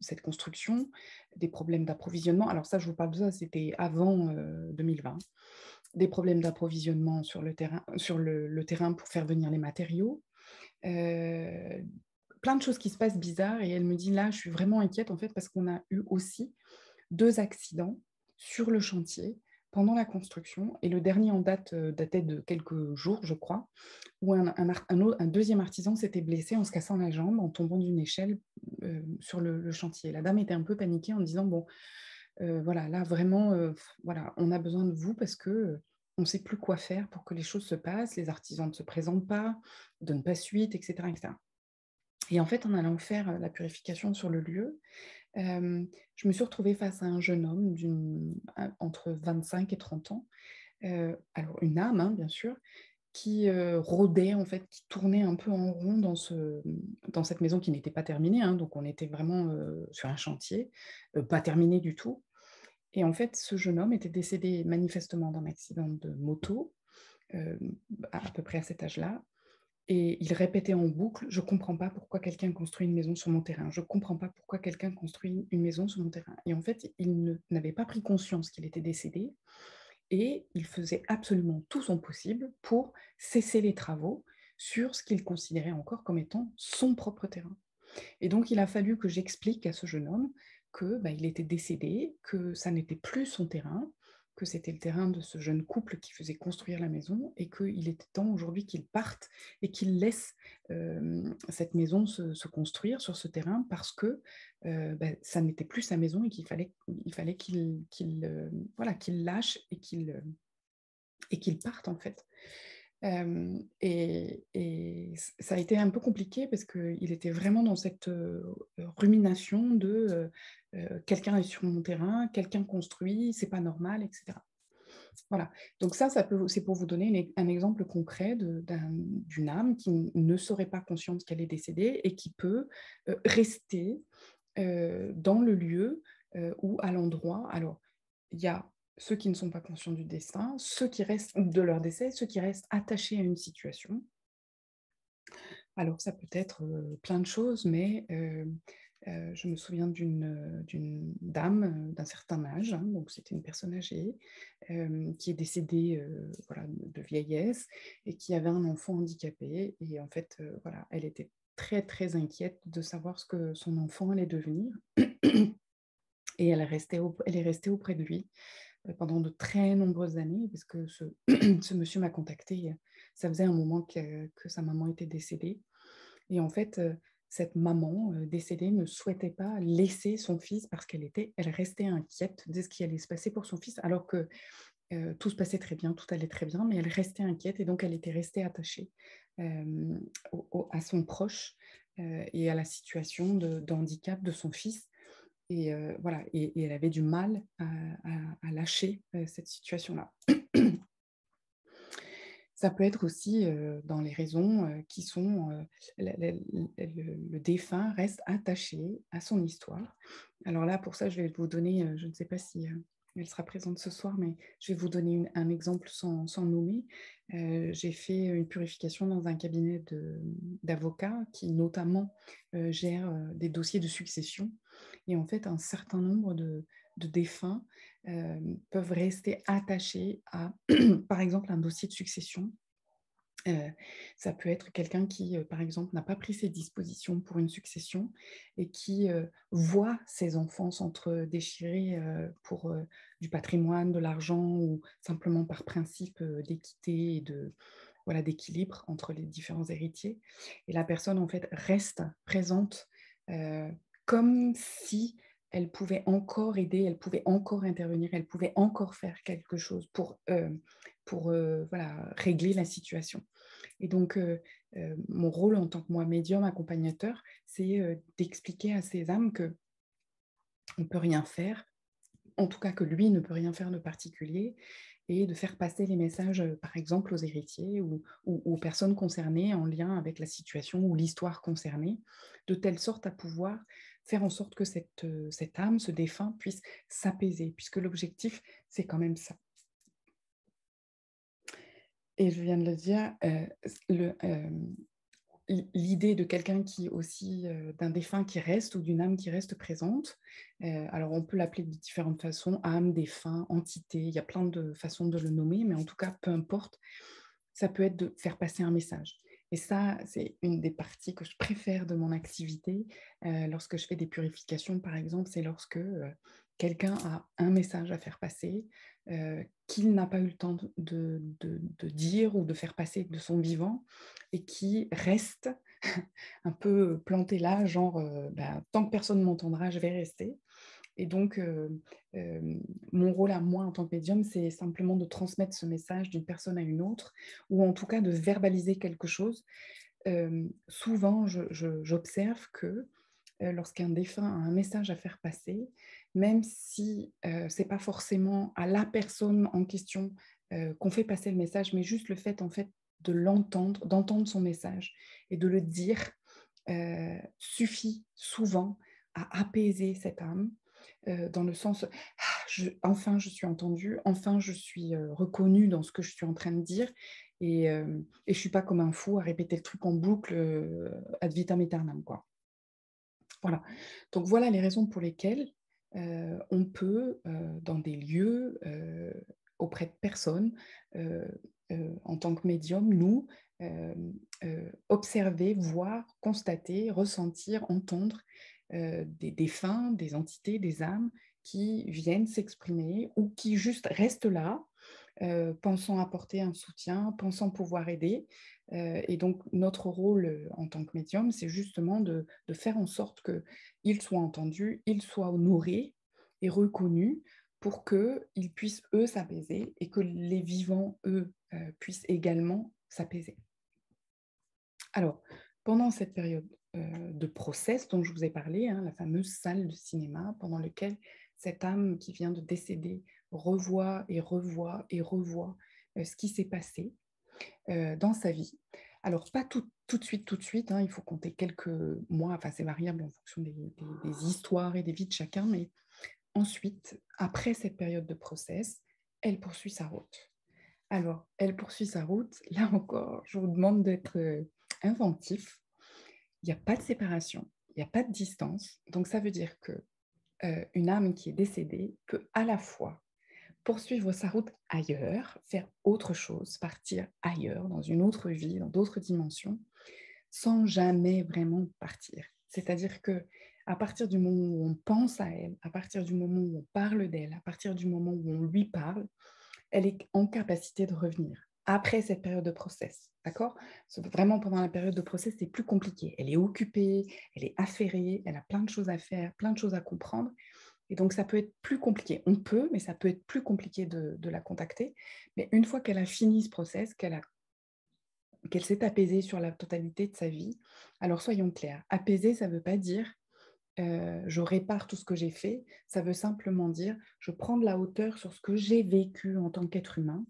S1: cette construction, des problèmes d'approvisionnement». Alors ça, je vous parle de ça, c'était avant, 2020. Des problèmes d'approvisionnement sur le terrain pour faire venir les matériaux, heu, plein de choses qui se passent bizarres et elle me dit: «Là, je suis vraiment inquiète en fait parce qu'on a eu aussi 2 accidents sur le chantier pendant la construction et le dernier en date, datait de quelques jours, je crois, où un 2e artisan s'était blessé en se cassant la jambe en tombant d'une échelle, sur le chantier». La dame était un peu paniquée en disant: «Bon, voilà, là vraiment, voilà, on a besoin de vous parce que, on ne sait plus quoi faire pour que les choses se passent, les artisans ne se présentent pas, ne donnent pas suite» et cetera et cetera. Et en fait, en allant faire, la purification sur le lieu, je me suis retrouvée face à un jeune homme entre 25 et 30 ans, alors une âme, hein, bien sûr, qui, rôdait en fait, qui tournait un peu en rond dans cette maison qui n'était pas terminée, hein, donc on était vraiment, sur un chantier, pas terminé du tout. Et en fait, ce jeune homme était décédé manifestement d'un accident de moto, à peu près à cet âge-là, et il répétait en boucle: «Je comprends pas pourquoi quelqu'un construit une maison sur mon terrain. Je comprends pas pourquoi quelqu'un construit une maison sur mon terrain», et en fait, il n'avait pas pris conscience qu'il était décédé et il faisait absolument tout son possible pour cesser les travaux sur ce qu'il considérait encore comme étant son propre terrain. Et donc il a fallu que j'explique à ce jeune homme que, bah, il était décédé, que ça n'était plus son terrain, que c'était le terrain de ce jeune couple qui faisait construire la maison et qu'il était temps aujourd'hui qu'il parte et qu'il laisse, cette maison se construire sur ce terrain parce que, bah, ça n'était plus sa maison et qu'il fallait voilà, qu'il lâche et qu'il parte en fait. Et ça a été un peu compliqué parce qu'il était vraiment dans cette, rumination de, «Quelqu'un est sur mon terrain, quelqu'un construit, c'est pas normal» et cetera. Voilà, donc c'est pour vous donner un exemple concret d'une âme qui ne serait pas consciente qu'elle est décédée et qui peut, rester, dans le lieu, ou à l'endroit. Alors, il y a ceux qui ne sont pas conscients du destin, ceux qui restent de leur décès, ceux qui restent attachés à une situation. Alors ça peut être, plein de choses, mais je me souviens d'une dame, d'un certain âge, hein, donc c'était une personne âgée, qui est décédée, voilà, de vieillesse et qui avait un enfant handicapé et en fait, voilà, elle était très, très inquiète de savoir ce que son enfant allait devenir et elle est restée auprès de lui, pendant de très nombreuses années parce que ce ce monsieur m'a contactée, ça faisait un moment que sa maman était décédée et en fait, cette maman, décédée ne souhaitait pas laisser son fils parce elle restait inquiète de ce qui allait se passer pour son fils alors que, tout se passait très bien, tout allait très bien, mais elle restait inquiète et donc elle était restée attachée, à son proche, et à la situation de handicap de son fils et voilà et elle avait du mal à lâcher, cette situation-là. Ça peut être aussi, dans les raisons, qui sont, le défunt reste attaché à son histoire. Alors là, pour ça, je vais vous donner, je ne sais pas si, elle sera présente ce soir, mais je vais vous donner un exemple sans nommer. J'ai fait une purification dans un cabinet d'avocats qui notamment, gère, des dossiers de succession et en fait, un certain nombre de défunts, peuvent rester attachés à, par exemple, un dossier de succession Heu, Ça peut être quelqu'un qui, par exemple, n'a pas pris ses dispositions pour une succession et qui, voit ses enfants s'entre-déchirer, pour, du patrimoine, de l'argent ou simplement par principe, d'équité et voilà, d'équilibre entre les différents héritiers et la personne, en fait, reste présente, heu, comme si elle pouvait encore aider, elle pouvait encore intervenir, elle pouvait encore faire quelque chose pour, voilà, régler la situation. Et donc, mon rôle en tant que moi médium accompagnateur, c'est, d'expliquer à ces âmes qu'on ne peut rien faire, en tout cas que lui ne peut rien faire de particulier et de faire passer les messages, par exemple aux héritiers ou aux personnes concernées en lien avec la situation ou l'histoire concernée, de telle sorte à pouvoir faire en sorte que cette âme, ce défunt puisse s'apaiser puisque l'objectif, c'est quand même ça. Et je viens de le dire, l'idée de quelqu'un qui aussi, d'un défunt qui reste ou d'une âme qui reste présente, alors on peut l'appeler de différentes façons, âme, défunt, entité, il y a plein de façons de le nommer, mais en tout cas, peu importe, ça peut être de faire passer un message et ça, c'est une des parties que je préfère de mon activité, lorsque je fais des purifications, par exemple, c'est lorsque, quelqu'un a un message à faire passer, qu'il n'a pas eu le temps de dire ou de faire passer de son vivant et qui reste un peu planté là, genre, bah, tant que personne ne m'entendra, je vais rester et donc mon rôle à moi en tant que médium, c'est simplement de transmettre ce message d'une personne à une autre ou en tout cas de verbaliser quelque chose. Souvent, j'observe que, lorsqu'un défunt a un message à faire passer, même si, c'est pas forcément à la personne en question, qu'on fait passer le message, mais juste le fait, en fait, de l'entendre, d'entendre son message et de le dire, suffit souvent à apaiser cette âme, dans le sens: «Ah, enfin je suis entendue, enfin je suis, reconnue dans ce que je suis en train de dire et je suis pas comme un fou à répéter le truc en boucle, ad vitam aeternam, quoi». Voilà. Donc voilà les raisons pour lesquelles, on peut, dans des lieux, auprès de personnes, heu en tant que médium, nous, observer, voir, constater, ressentir, entendre, des défunts, des entités, des âmes qui viennent s'exprimer ou qui juste restent là, pensant apporter un soutien, pensant pouvoir aider. Et donc notre rôle, en tant que médium, c'est justement de faire en sorte qu'ils soient entendus, ils soient honorés et reconnus pour qu'ils puissent, eux, s'apaiser et que les vivants, eux, puissent également s'apaiser. Alors, pendant cette période, de process dont je vous ai parlé, hein, la fameuse salle de cinéma pendant lequel cette âme qui vient de décéder revoit et revoit et revoit, ce qui s'est passé, dans sa vie. Alors pas tout de suite, hein, il faut compter quelques mois, enfin c'est variable en fonction des histoires et des vies de chacun, mais ensuite, après cette période de process, elle poursuit sa route. Alors, elle poursuit sa route, là encore, je vous demande d'être, inventif. Il y a pas de séparation, il y a pas de distance, donc ça veut dire que, une âme qui est décédée peut à la fois poursuivre sa route ailleurs, faire autre chose, partir ailleurs, dans une autre vie, dans d'autres dimensions, sans jamais vraiment partir. C'est-à-dire que à partir du moment où on pense à elle, à partir du moment où on parle d'elle, à partir du moment où on lui parle, elle est en capacité de revenir après cette période de process, d'accord? Vraiment pendant la période de process, c'est plus compliqué. Elle est occupée, elle est affairée, elle a plein de choses à faire, plein de choses à comprendre et donc ça peut être plus compliqué. On peut, mais ça peut être plus compliqué de la contacter. Mais une fois qu'elle a fini ce process, qu'elle s'est apaisée sur la totalité de sa vie, alors soyons clairs, apaisée, ça ne veut pas dire, je répare tout ce que j'ai fait, ça veut simplement dire, je prends de la hauteur sur ce que j'ai vécu en tant qu'être humain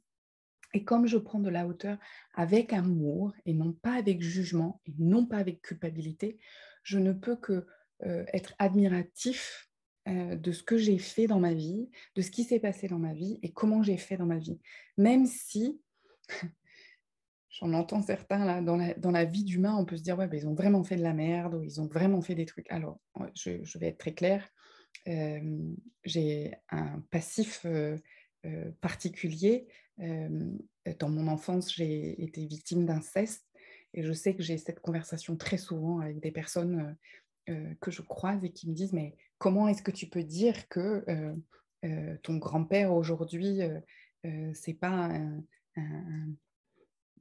S1: et comme je prends de la hauteur avec amour et non pas avec jugement et non pas avec culpabilité, je ne peux que, être admiratif, de ce que j'ai fait dans ma vie, de ce qui s'est passé dans ma vie et comment j'ai fait dans ma vie. Même si j'en entends certains là, dans la vie d'humain, on peut se dire: «Ouais, bah, ils ont vraiment fait de la merde ou ils ont vraiment fait des trucs». Alors, je vais être très claire, j'ai un passif, particulier, dans mon enfance, j'ai été victime d'inceste et je sais que j'ai cette conversation très souvent avec des personnes, que je croise et qui me disent: «Mais comment est-ce que tu peux dire que, ton grand-père aujourd'hui, c'est pas un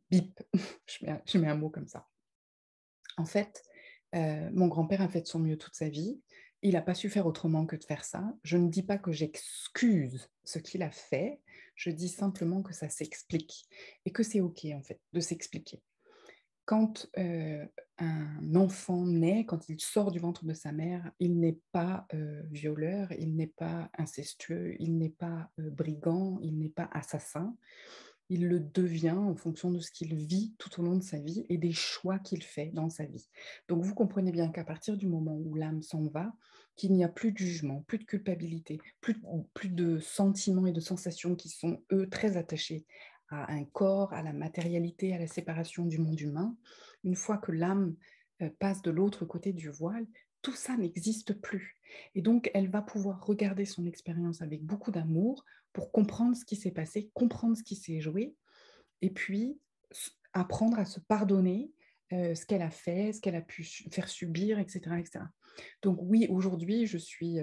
S1: bip?» Je mets un mot comme ça. En fait, mon grand-père a fait de son mieux toute sa vie. Il n'a pas su faire autrement que de faire ça. Je ne dis pas que j'excuse ce qu'il a fait, je dis simplement que ça s'explique et que c'est OK, en fait, de s'expliquer. Quand, un enfant naît, quand il sort du ventre de sa mère, il n'est pas, violeur, il n'est pas incestueux, il n'est pas, brigand, il n'est pas assassin. Il le devient en fonction de ce qu'il vit tout au long de sa vie et des choix qu'il fait dans sa vie. Donc vous comprenez bien qu'à partir du moment où l'âme s'en va, qu'il n'y a plus de jugement, plus de culpabilité, plus de sentiments et de sensations qui sont, eux, très attachés à un corps, à la matérialité, à la séparation du monde humain. Une fois que l'âme, passe de l'autre côté du voile, tout ça n'existe plus et donc elle va pouvoir regarder son expérience avec beaucoup d'amour pour comprendre ce qui s'est passé, comprendre ce qui s'est joué et puis apprendre à se pardonner ce qu'elle a fait, ce qu'elle a pu faire subir, etc., etc. Donc oui, aujourd'hui, je suis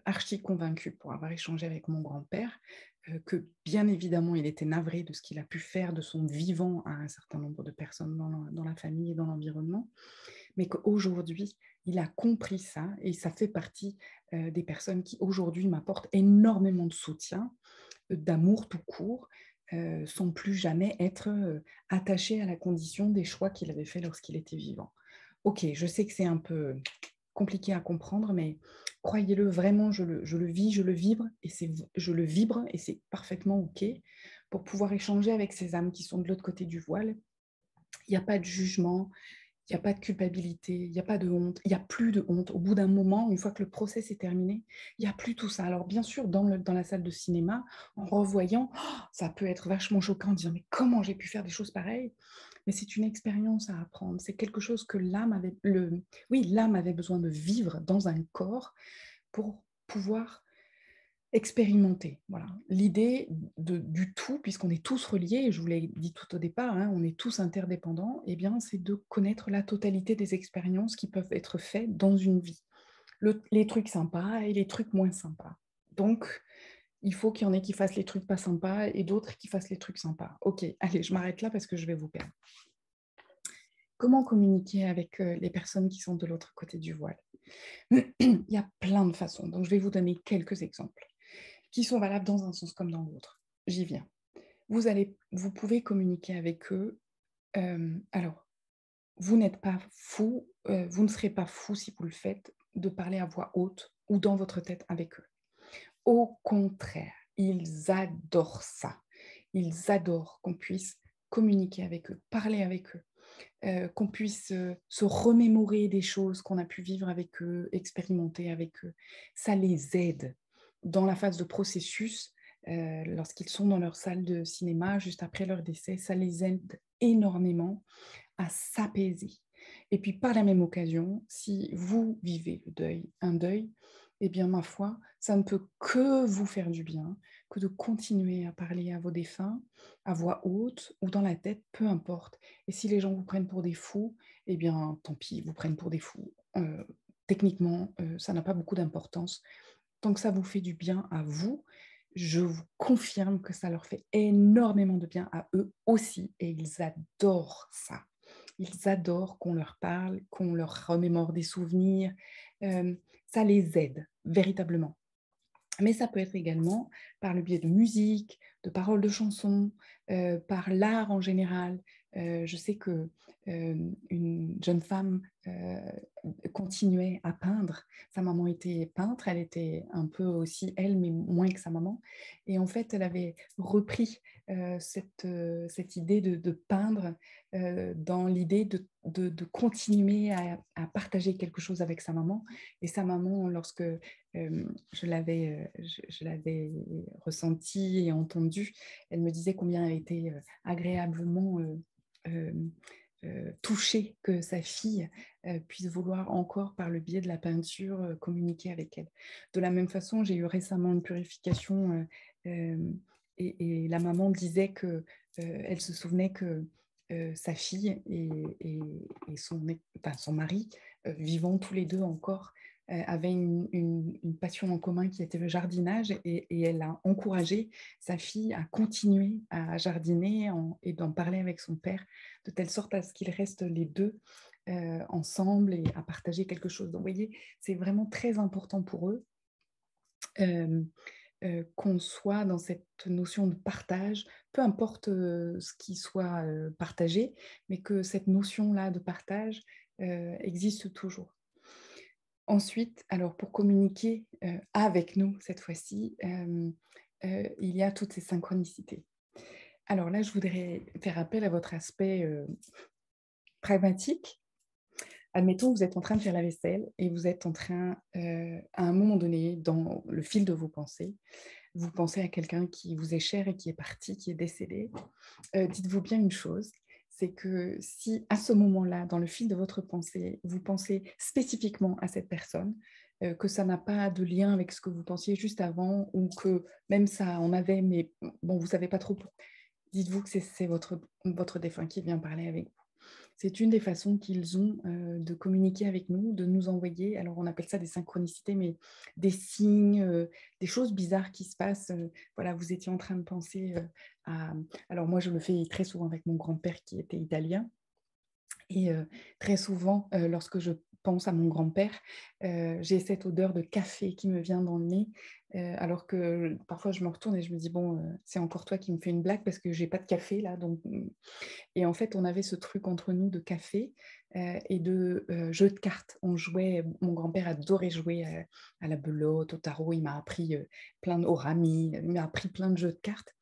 S1: archi convaincue pour avoir échangé avec mon grand-père que bien évidemment, il était navré de ce qu'il a pu faire de son vivant à un certain nombre de personnes dans la famille et dans l'environnement, mais qu'aujourd'hui, il a compris ça et ça fait partie des personnes qui aujourd'hui m'apportent énormément de soutien, d'amour tout court, sans plus jamais être, attaché à la condition des choix qu'il avait fait lorsqu'il était vivant. OK, je sais que c'est un peu compliqué à comprendre, mais croyez-le, vraiment, je le vis, je le vibre et c'est parfaitement OK pour pouvoir échanger avec ces âmes qui sont de l'autre côté du voile. Il y a pas de jugement, il y a pas de culpabilité, il y a pas de honte, il y a plus de honte. Au bout d'un moment, une fois que le process est terminé, il y a plus tout ça. Alors bien sûr, dans la salle de cinéma, en revoyant, ça peut être vachement choquant de dire: «Mais comment j'ai pu faire des choses pareilles?» Mais c'est une expérience à apprendre. C'est quelque chose que l'âme avait besoin de vivre dans un corps pour pouvoir expérimenter, voilà. L'idée du tout, puisqu'on est tous reliés, et je vous l'ai dit tout au départ, hein, on est tous interdépendants, eh bien, c'est de connaître la totalité des expériences qui peuvent être faites dans une vie. Les trucs sympas et les trucs moins sympas. Donc, il faut qu'il y en ait qui fassent les trucs pas sympas et d'autres qui fassent les trucs sympas. OK, allez, je m'arrête là parce que je vais vous perdre. Comment communiquer avec, les personnes qui sont de l'autre côté du voile? Il y a plein de façons, donc je vais vous donner quelques exemples qui sont valables dans un sens comme dans l'autre. J'y viens. Vous pouvez communiquer avec eux, alors, vous n'êtes pas fou, vous ne serez pas fou si vous le faites, de parler à voix haute ou dans votre tête avec eux. Au contraire, ils adorent ça. Ils adorent qu'on puisse communiquer avec eux, parler avec eux, qu'on puisse, se remémorer des choses qu'on a pu vivre avec eux, expérimenter avec eux. Ça les aide dans la phase de processus, lorsqu'ils sont dans leur salle de cinéma, juste après leur décès, ça les aide énormément à s'apaiser. Et puis par la même occasion, si vous vivez un deuil, eh bien ma foi, ça ne peut que vous faire du bien, que de continuer à parler à vos défunts, à voix haute ou dans la tête, peu importe. Et si les gens vous prennent pour des fous, eh bien tant pis, ils vous prennent pour des fous. Techniquement, ça n'a pas beaucoup d'importance. Tant que ça vous fait du bien à vous, je vous confirme que ça leur fait énormément de bien à eux aussi et ils adorent ça. Ils adorent qu'on leur parle, qu'on leur remémore des souvenirs, ça les aide véritablement. Mais ça peut être également par le biais de musique, de paroles de chansons, par l'art en général. Je sais que, une jeune femme, continuait à peindre. Sa maman était peintre, elle était un peu aussi elle, mais moins que sa maman et en fait, elle avait repris, cette idée de peindre, dans l'idée de continuer à partager quelque chose avec sa maman et sa maman lorsque je l'avais ressenti et entendu. Elle me disait combien elle était agréablement touchée que sa fille puisse vouloir encore, par le biais de la peinture, communiquer avec elle. De la même façon, j'ai eu récemment une purification et la maman disait que elle se souvenait que sa fille et son mari, vivant tous les deux encore, avaient une passion en commun qui était le jardinage et elle a encouragé sa fille à continuer à jardiner et d'en parler avec son père, de telle sorte à ce qu'ils restent les deux ensemble et à partager quelque chose. Donc, vous voyez, c'est vraiment très important pour eux euh, qu'on soit dans cette notion de partage, peu importe ce qui soit partagé, mais que cette notion-là de partage existe toujours. Ensuite, alors pour communiquer avec nous cette fois-ci, il y a toutes ces synchronicités. Alors là, je voudrais faire appel à votre aspect pragmatique. Admettons, vous êtes en train de faire la vaisselle et vous êtes en train, à un moment donné, dans le fil de vos pensées, vous pensez à quelqu'un qui vous est cher et qui est parti, qui est décédé. Dites-vous bien une chose, c'est que si à ce moment-là, dans le fil de votre pensée, vous pensez spécifiquement à cette personne, que ça n'a pas de lien avec ce que vous pensiez juste avant, ou que même ça en avait, mais bon, vous ne savez pas trop, dites-vous que c'est votre défunt qui vient parler avec vous. C'est une des façons qu'ils ont de communiquer avec nous, de nous envoyer, alors on appelle ça des synchronicités, mais des signes, des choses bizarres qui se passent. Voilà, vous étiez en train de penser à... Alors moi, je le fais très souvent avec mon grand-père qui était italien. Et très souvent, lorsque je pense à mon grand-père, j'ai cette odeur de café qui me vient dans le nez, alors que parfois je me retourne et je me dis, bon, c'est encore toi qui me fais une blague parce que j'ai pas de café là. Donc... Et en fait, on avait ce truc entre nous de café et de jeux de cartes. On jouait, mon grand-père adorait jouer à la belote, au tarot, il m'a appris au rami, il m'a appris plein de jeux de cartes.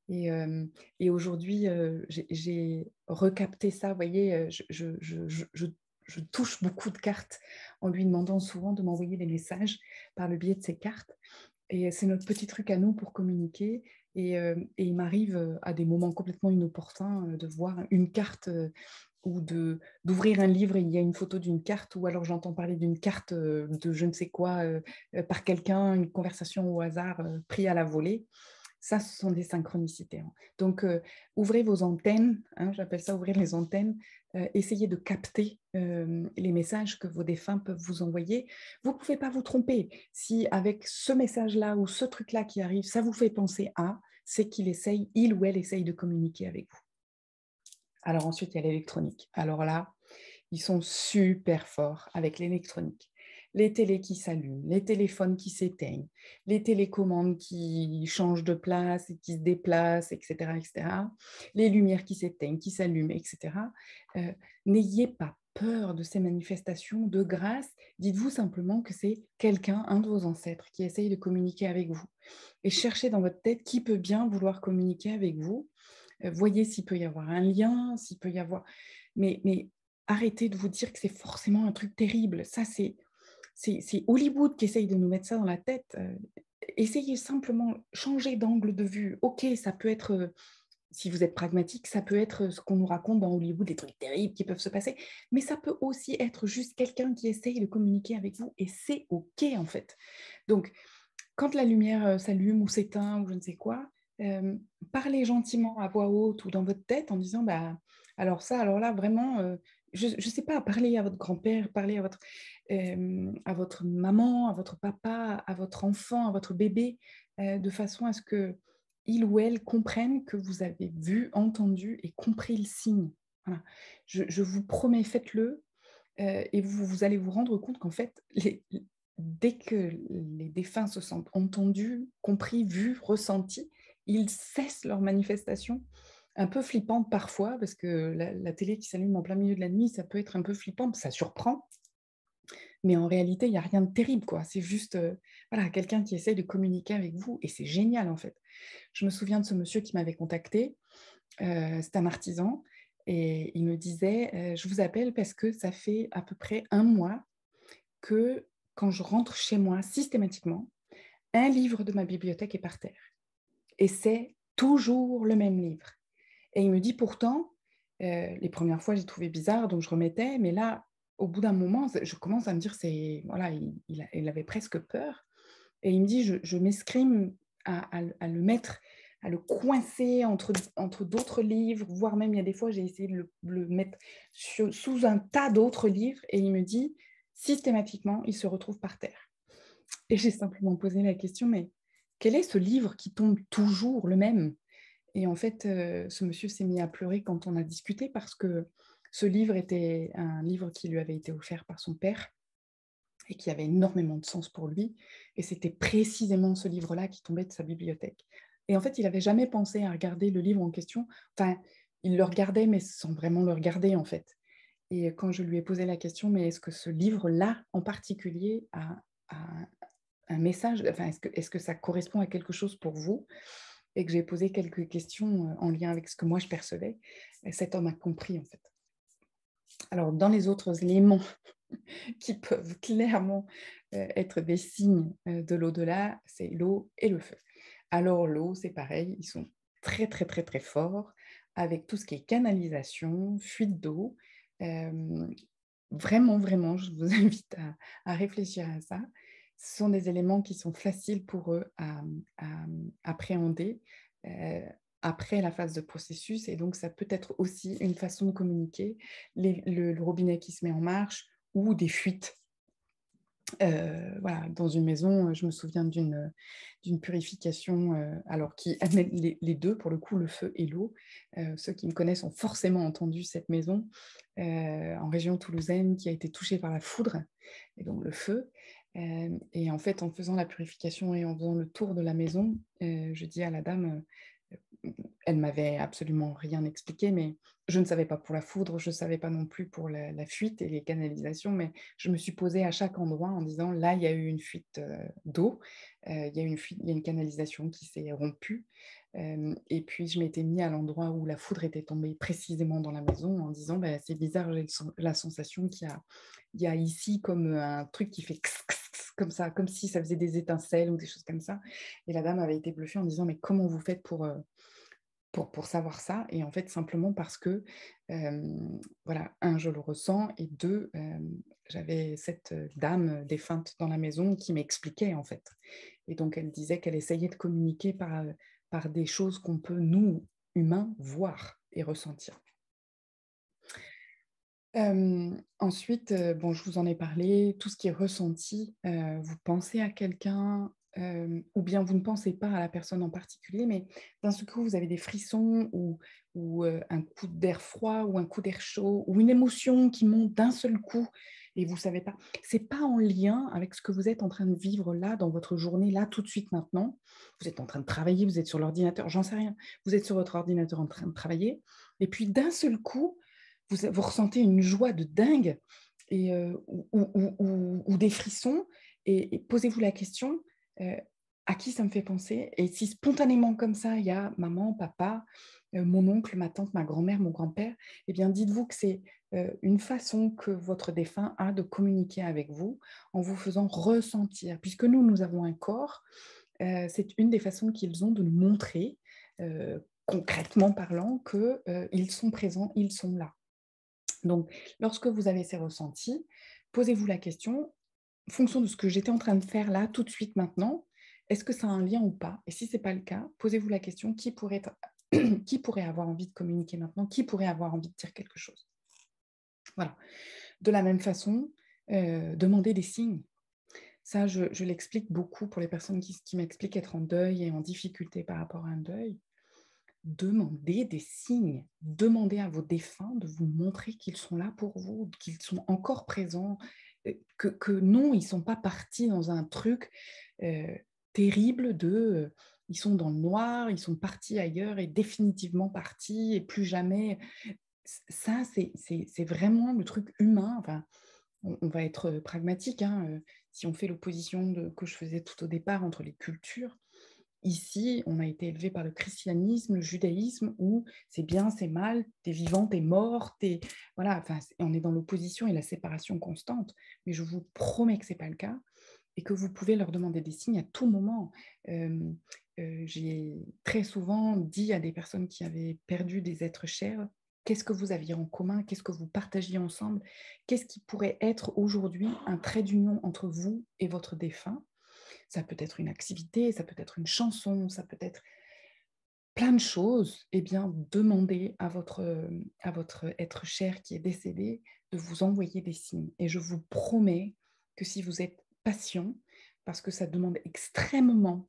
S1: Et aujourd'hui, j'ai recapté ça. Vous voyez, je touche beaucoup de cartes en lui demandant souvent de m'envoyer des messages par le biais de ces cartes. Et c'est notre petit truc à nous pour communiquer. Et il m'arrive à des moments complètement inopportuns de voir une carte ou d'ouvrir un livre et il y a une photo d'une carte, ou alors j'entends parler d'une carte de je ne sais quoi par quelqu'un, une conversation au hasard prise à la volée. Ça, ce sont des synchronicités. Hein. Donc, ouvrez vos antennes, hein, j'appelle ça ouvrir les antennes, essayez de capter les messages que vos défunts peuvent vous envoyer. Vous ne pouvez pas vous tromper. Si avec ce message-là ou ce truc-là qui arrive, ça vous fait penser à, c'est il ou elle essaye de communiquer avec vous. Alors ensuite, il y a l'électronique. Alors là, ils sont super forts avec l'électronique. Les télés qui s'allument, les téléphones qui s'éteignent, les télécommandes qui changent de place et qui se déplacent, etc., etc. Les lumières qui s'éteignent, qui s'allument, etc. N'ayez pas peur de ces manifestations de grâce. Dites-vous simplement que c'est quelqu'un, un de vos ancêtres, qui essaye de communiquer avec vous. Et cherchez dans votre tête qui peut bien vouloir communiquer avec vous. Voyez s'il peut y avoir un lien, s'il peut y avoir... Mais arrêtez de vous dire que c'est forcément un truc terrible. Ça, c'est Hollywood qui essaye de nous mettre ça dans la tête. Essayez simplement, changer d'angle de vue. Ok, ça peut être, si vous êtes pragmatique, ça peut être ce qu'on nous raconte dans Hollywood, des trucs terribles qui peuvent se passer, mais ça peut aussi être juste quelqu'un qui essaye de communiquer avec vous et c'est ok en fait. Donc, quand la lumière s'allume ou s'éteint ou je ne sais quoi, parlez gentiment à voix haute ou dans votre tête en disant bah, alors ça, alors là, vraiment, je ne sais pas, parlez à votre grand-père, parlez à votre maman, à votre papa, à votre enfant, à votre bébé, de façon à ce que il ou elle comprenne que vous avez vu, entendu et compris le signe. Voilà. Je vous promets, faites-le et vous allez vous rendre compte qu'en fait, dès que les défunts se sentent entendus, compris, vus, ressentis, ils cessent leur manifestation, un peu flippante parfois, parce que la télé qui s'allume en plein milieu de la nuit, ça peut être un peu flippant, ça surprend, mais en réalité, il n'y a rien de terrible, quoi. C'est juste voilà, quelqu'un qui essaye de communiquer avec vous, et c'est génial, en fait. Je me souviens de ce monsieur qui m'avait contacté, c'est un artisan, et il me disait, je vous appelle parce que ça fait à peu près un mois que quand je rentre chez moi, systématiquement, un livre de ma bibliothèque est par terre. Et c'est toujours le même livre. Et il me dit pourtant, les premières fois, j'ai trouvé bizarre, donc je remettais, mais là, au bout d'un moment, je commence à me dire, voilà, il avait presque peur. Et il me dit, je m'escrime à le mettre à le coincer entre d'autres livres, voire même il y a des fois, j'ai essayé de le mettre sous un tas d'autres livres et il me dit systématiquement, il se retrouve par terre. Et j'ai simplement posé la question, mais quel est ce livre qui tombe toujours le même? Et en fait, ce monsieur s'est mis à pleurer quand on a discuté parce que ce livre était un livre qui lui avait été offert par son père et qui avait énormément de sens pour lui. Et c'était précisément ce livre-là qui tombait de sa bibliothèque. Et en fait, il n'avait jamais pensé à regarder le livre en question. Enfin, il le regardait, mais sans vraiment le regarder, en fait. Et quand je lui ai posé la question, mais est-ce que ce livre-là, en particulier, a un message, enfin, est-ce que ça correspond à quelque chose pour vous? Et que j'ai posé quelques questions en lien avec ce que moi je percevais, et cet homme a compris, en fait. Alors, dans les autres éléments qui peuvent clairement être des signes de l'au-delà, c'est l'eau et le feu. Alors l'eau, c'est pareil, ils sont très, très, très, très forts avec tout ce qui est canalisation, fuite d'eau. Hem, Vraiment, vraiment, je vous invite à réfléchir à ça. Ce sont des éléments qui sont faciles pour eux à appréhender, heu, après la phase de processus et donc ça peut être aussi une façon de communiquer. Le robinet qui se met en marche ou des fuites. Voilà, dans une maison, je me souviens d'une purification, alors qui amène les 2 pour le coup, le feu et l'eau. Ceux qui me connaissent ont forcément entendu cette maison, en région toulousaine qui a été touchée par la foudre et donc le feu. Et en fait, en faisant la purification et en faisant le tour de la maison, je dis à la dame, elle m'avait absolument rien expliqué, mais je ne savais pas pour la foudre, je ne savais pas non plus pour la fuite et les canalisations, mais je me suis posée à chaque endroit en disant: «Là, il y a eu une fuite, d'eau, il y a eu une fuite, il y a une canalisation qui s'est rompue». Hem Et puis je m'étais mis à l'endroit où la foudre était tombée précisément dans la maison en disant: «Bah, c'est bizarre, j'ai la sensation qu'il y a ici comme, un truc qui fait ks ks ks comme ça, comme si ça faisait des étincelles ou des choses comme ça». Et la dame avait été bluffée en disant: «Mais comment vous faites pour savoir ça?» Et en fait, simplement parce que, voilà, un je le ressens et 2 j'avais cette, dame défunte dans la maison qui m'expliquait, en fait. Et donc elle disait qu'elle essayait de communiquer par des choses qu'on peut, nous, humains, voir et ressentir. Ensuite, bon, je vous en ai parlé, tout ce qui est ressenti, vous pensez à quelqu'un, ou bien vous ne pensez pas à la personne en particulier, mais d'un seul coup, vous avez des frissons ou un coup d'air froid ou un coup d'air chaud ou une émotion qui monte d'un seul coup et vous savez pas. C'est pas en lien avec ce que vous êtes en train de vivre là, dans votre journée, là, tout de suite, maintenant. Vous êtes en train de travailler, vous êtes sur l'ordinateur, j'en sais rien. Vous êtes sur votre ordinateur en train de travailler et puis d'un seul coup, vous ressentez une joie de dingue et ou des frissons et posez-vous la question, heu, à qui ça me fait penser? Et si spontanément comme ça, il y a maman, papa, mon oncle, ma tante, ma grand-mère, mon grand-père, eh bien dites-vous que c'est, une façon que votre défunt a de communiquer avec vous en vous faisant ressentir. Puisque nous, nous avons un corps, c'est une des façons qu'ils ont de nous montrer, concrètement parlant que, ils sont présents, ils sont là. Donc, lorsque vous avez ces ressentis, posez-vous la question, en fonction de ce que j'étais en train de faire là, tout de suite, maintenant, est-ce que ça a un lien ou pas? Et si ce n'est pas le cas, posez-vous la question, qui pourrait être qui pourrait avoir envie de communiquer maintenant? Qui pourrait avoir envie de dire quelque chose? Voilà. De la même façon, demandez des signes. Ça, je l'explique beaucoup pour les personnes qui m'expliquent être en deuil et en difficulté par rapport à un deuil. Demandez des signes, demandez à vos défunts de vous montrer qu'ils sont là pour vous, qu'ils sont encore présents, que non, ils ne sont pas partis dans un truc, heu, terrible ils sont dans le noir, ils sont partis ailleurs et définitivement partis et plus jamais. Ça, c'est vraiment le truc humain, enfin, on va être, pragmatique, hein, si on fait l'opposition que je faisais tout au départ entre les cultures. Ici, on a été élevé par le christianisme, le judaïsme où c'est bien, c'est mal, tu es vivant, tu es mort, voilà, enfin, on est dans l'opposition et la séparation constante. Mais je vous promets que c'est pas le cas et que vous pouvez leur demander des signes à tout moment. Hem, j'ai très souvent dit à des personnes qui avaient perdu des êtres chers: «Qu'est-ce que vous aviez en commun? Qu'est-ce que vous partagiez ensemble? Qu'est-ce qui pourrait être aujourd'hui un trait d'union entre vous et votre défunt?» Ça peut être une activité, ça peut être une chanson, ça peut être plein de choses, eh bien, demandez à votre être cher qui est décédé de vous envoyer des signes. Et je vous promets que si vous êtes patient, parce que ça demande extrêmement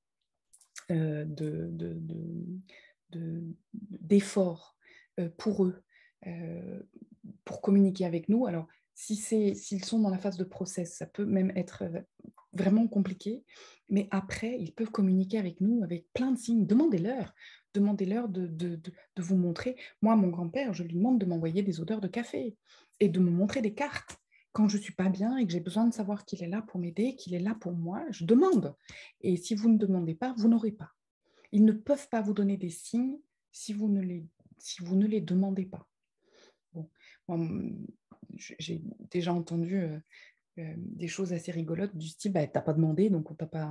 S1: d'efforts pour eux, euh, pour communiquer avec nous. Alors, s'ils sont dans la phase de process, ça peut même être vraiment compliqué, mais après, ils peuvent communiquer avec nous avec plein de signes. Demandez-leur de vous montrer. Moi, mon grand-père, je lui demande de m'envoyer des odeurs de café et de me montrer des cartes. Quand je ne suis pas bien et que j'ai besoin de savoir qu'il est là pour m'aider, qu'il est là pour moi, je demande. Et si vous ne demandez pas, vous n'aurez pas. Ils ne peuvent pas vous donner des signes si si vous ne les demandez pas. Bon, moi, j'ai déjà entendu des choses assez rigolotes du style, bah, t'as pas demandé, donc on t'a pas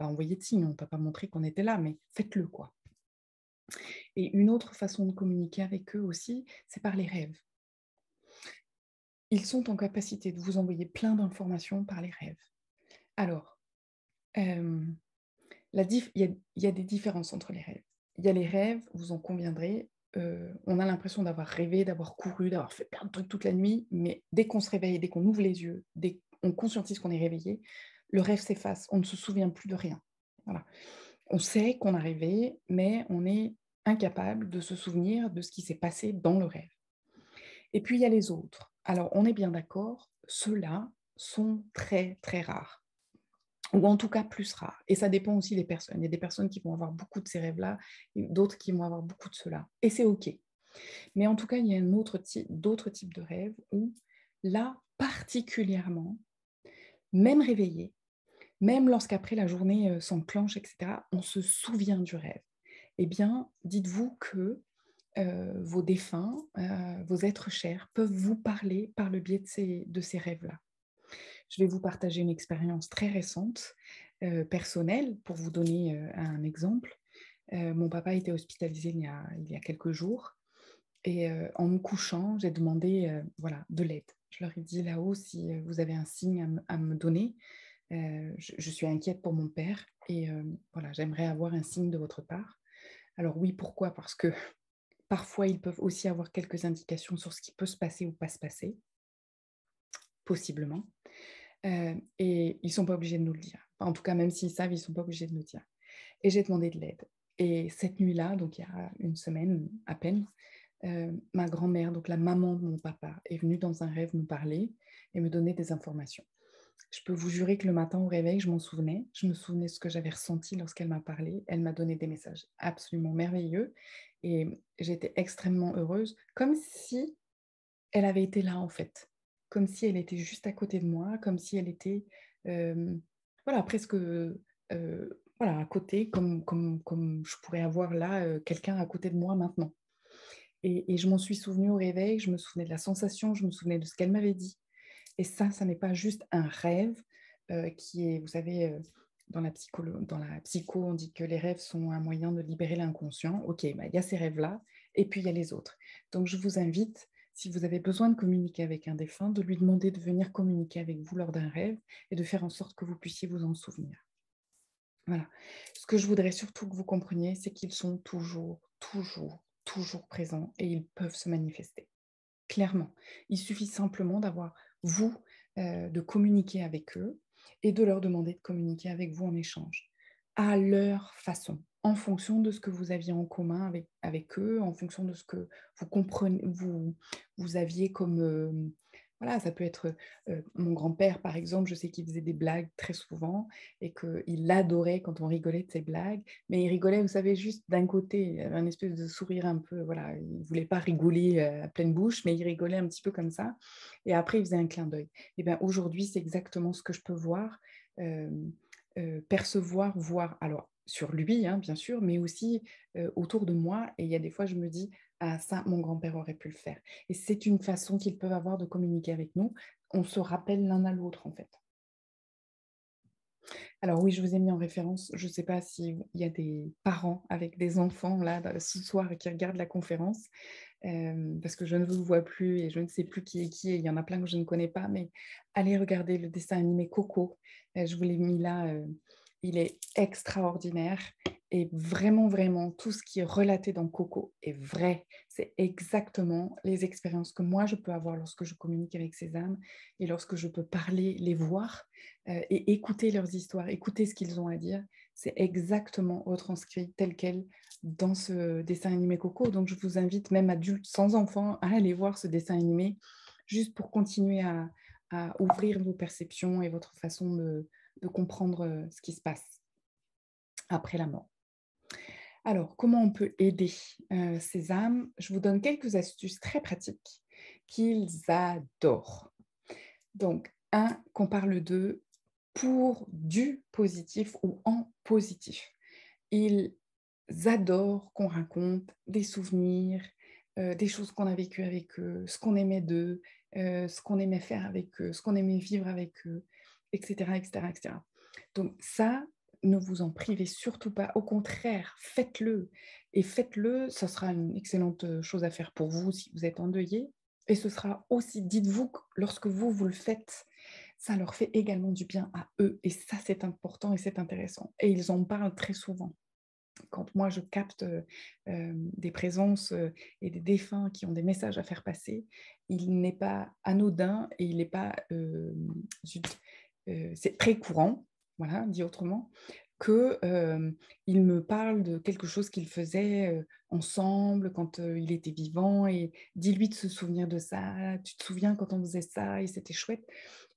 S1: envoyé de signes, on t'a pas montré qu'on était là, mais faites-le, quoi. Et une autre façon de communiquer avec eux aussi, c'est par les rêves. Ils sont en capacité de vous envoyer plein d'informations par les rêves. Alors, euh, il y a des différences entre les rêves. Il y a les rêves, vous en conviendrez, on a l'impression d'avoir rêvé, d'avoir couru, d'avoir fait plein de trucs toute la nuit, mais dès qu'on se réveille, dès qu'on ouvre les yeux, dès qu'on conscientise qu'on est réveillé, le rêve s'efface, on ne se souvient plus de rien. Voilà. On sait qu'on a rêvé, mais on est incapable de se souvenir de ce qui s'est passé dans le rêve. Et puis il y a les autres. Alors on est bien d'accord, ceux-là sont très très rares, ou en tout cas plus rares. Et ça dépend aussi des personnes. Il y a des personnes qui vont avoir beaucoup de ces rêves-là, et d'autres qui vont avoir beaucoup de ceux-là. Et c'est OK. Mais en tout cas, il y a d'autres types de rêves où, là, particulièrement, même réveillé, même lorsqu'après la journée s'enclenche, etc., on se souvient du rêve. Eh bien, dites-vous que vos défunts, vos êtres chers peuvent vous parler par le biais de ces rêves-là. Je vais vous partager une expérience très récente, personnelle, pour vous donner un exemple. Mon papa était hospitalisé il y a quelques jours et en me couchant, j'ai demandé voilà, de l'aide. Je leur ai dit là-haut, si vous avez un signe à me donner, je suis inquiète pour mon père et voilà, j'aimerais avoir un signe de votre part. Alors oui, pourquoi? Parce que parfois, ils peuvent aussi avoir quelques indications sur ce qui peut se passer ou pas se passer, possiblement. Et ils ne sont pas obligés de nous le dire. Enfin, en tout cas, même s'ils savent, ils ne sont pas obligés de nous dire. Et j'ai demandé de l'aide. Et cette nuit-là, donc il y a une semaine à peine, ma grand-mère, donc la maman de mon papa, est venue dans un rêve me parler et me donner des informations. Je peux vous jurer que le matin au réveil, je m'en souvenais. Je me souvenais de ce que j'avais ressenti lorsqu'elle m'a parlé. Elle m'a donné des messages absolument merveilleux et j'étais extrêmement heureuse, comme si elle avait été là en fait, comme si elle était juste à côté de moi, comme si elle était voilà, presque voilà, à côté, comme je pourrais avoir là quelqu'un à côté de moi maintenant. Et je m'en suis souvenue au réveil, je me souvenais de la sensation, je me souvenais de ce qu'elle m'avait dit. Et ça n'est pas juste un rêve qui est, vous savez, dans la psycho, on dit que les rêves sont un moyen de libérer l'inconscient. Ok, bah, il y a ces rêves-là, et puis il y a les autres. Donc je vous invite, si vous avez besoin de communiquer avec un défunt, de lui demander de venir communiquer avec vous lors d'un rêve et de faire en sorte que vous puissiez vous en souvenir. Voilà. Ce que je voudrais surtout que vous compreniez, c'est qu'ils sont toujours présents et ils peuvent se manifester. Clairement. Il suffit simplement d'avoir, vous, de communiquer avec eux et de leur demander de communiquer avec vous en échange, à leur façon, en fonction de ce que vous aviez en commun avec eux, en fonction de ce que vous comprenez, vous aviez comme... voilà, ça peut être mon grand-père, par exemple, je sais qu'il faisait des blagues très souvent et qu'il adorait quand on rigolait de ses blagues, mais il rigolait, vous savez, juste d'un côté, il avait un espèce de sourire un peu, voilà, il ne voulait pas rigoler à pleine bouche, mais il rigolait un petit peu comme ça, et après il faisait un clin d'œil. Et bien aujourd'hui, c'est exactement ce que je peux voir, euh, percevoir, voir, alors sur lui, hein, bien sûr, mais aussi autour de moi, et il y a des fois, je me dis, ah ça, mon grand-père aurait pu le faire. Et c'est une façon qu'ils peuvent avoir de communiquer avec nous. On se rappelle l'un à l'autre, en fait. Alors oui, je vous ai mis en référence, je ne sais pas s'il y a des parents avec des enfants là ce soir qui regardent la conférence, parce que je ne vous vois plus et je ne sais plus qui est qui, et il y en a plein que je ne connais pas, mais allez regarder le dessin animé Coco, je vous l'ai mis là il est extraordinaire et vraiment, vraiment, tout ce qui est relaté dans Coco est vrai. C'est exactement les expériences que moi, je peux avoir lorsque je communique avec ces âmes et lorsque je peux parler, les voir et écouter leurs histoires, écouter ce qu'ils ont à dire. C'est exactement retranscrit tel quel dans ce dessin animé Coco. Donc, je vous invite, même adultes sans enfants, à aller voir ce dessin animé juste pour continuer à ouvrir vos perceptions et votre façon de comprendre ce qui se passe après la mort. Alors, comment on peut aider ces âmes? Je vous donne quelques astuces très pratiques qu'ils adorent. Donc, qu'on parle d'eux pour du positif ou en positif. Ils adorent qu'on raconte des souvenirs, des choses qu'on a vécues avec eux, ce qu'on aimait d'eux, ce qu'on aimait faire avec eux, ce qu'on aimait vivre avec eux, etc., etc., etc. Donc ça, ne vous en privez surtout pas. Au contraire, faites-le. Et faites-le, ce sera une excellente chose à faire pour vous si vous êtes endeuillé. Et ce sera aussi, dites-vous, que lorsque vous le faites, ça leur fait également du bien à eux. Et ça, c'est important et c'est intéressant. Et ils en parlent très souvent. Quand moi, je capte des présences et des défunts qui ont des messages à faire passer, il n'est pas anodin et il n'est pas... c'est très courant, voilà, dit autrement, qu'il me parle de quelque chose qu'ils faisaient ensemble quand il était vivant et dis-lui de se souvenir de ça, tu te souviens quand on faisait ça et c'était chouette.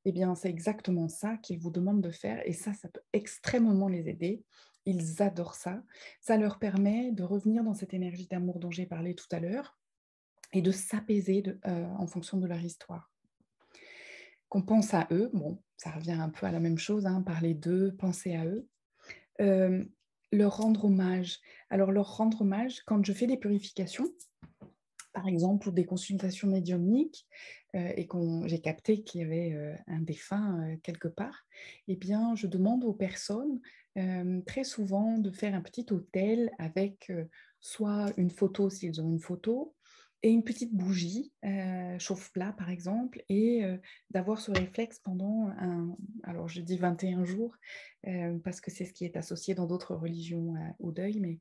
S1: Eh bien, c'est exactement ça qu'ils vous demandent de faire et ça peut extrêmement les aider. Ils adorent ça. Ça leur permet de revenir dans cette énergie d'amour dont j'ai parlé tout à l'heure et de s'apaiser en fonction de leur histoire. Qu'on pense à eux, bon, ça revient un peu à la même chose, hein, parler d'eux, penser à eux. Euh, Leur rendre hommage. Alors, leur rendre hommage, quand je fais des purifications, par exemple, ou des consultations médiumniques, et j'ai capté qu'il y avait un défunt quelque part, eh bien, je demande aux personnes très souvent de faire un petit autel avec soit une photo s'ils ont une photo, et une petite bougie, chauffe-plat par exemple, et d'avoir ce réflexe pendant alors je dis 21 jours, parce que c'est ce qui est associé dans d'autres religions au deuil, mais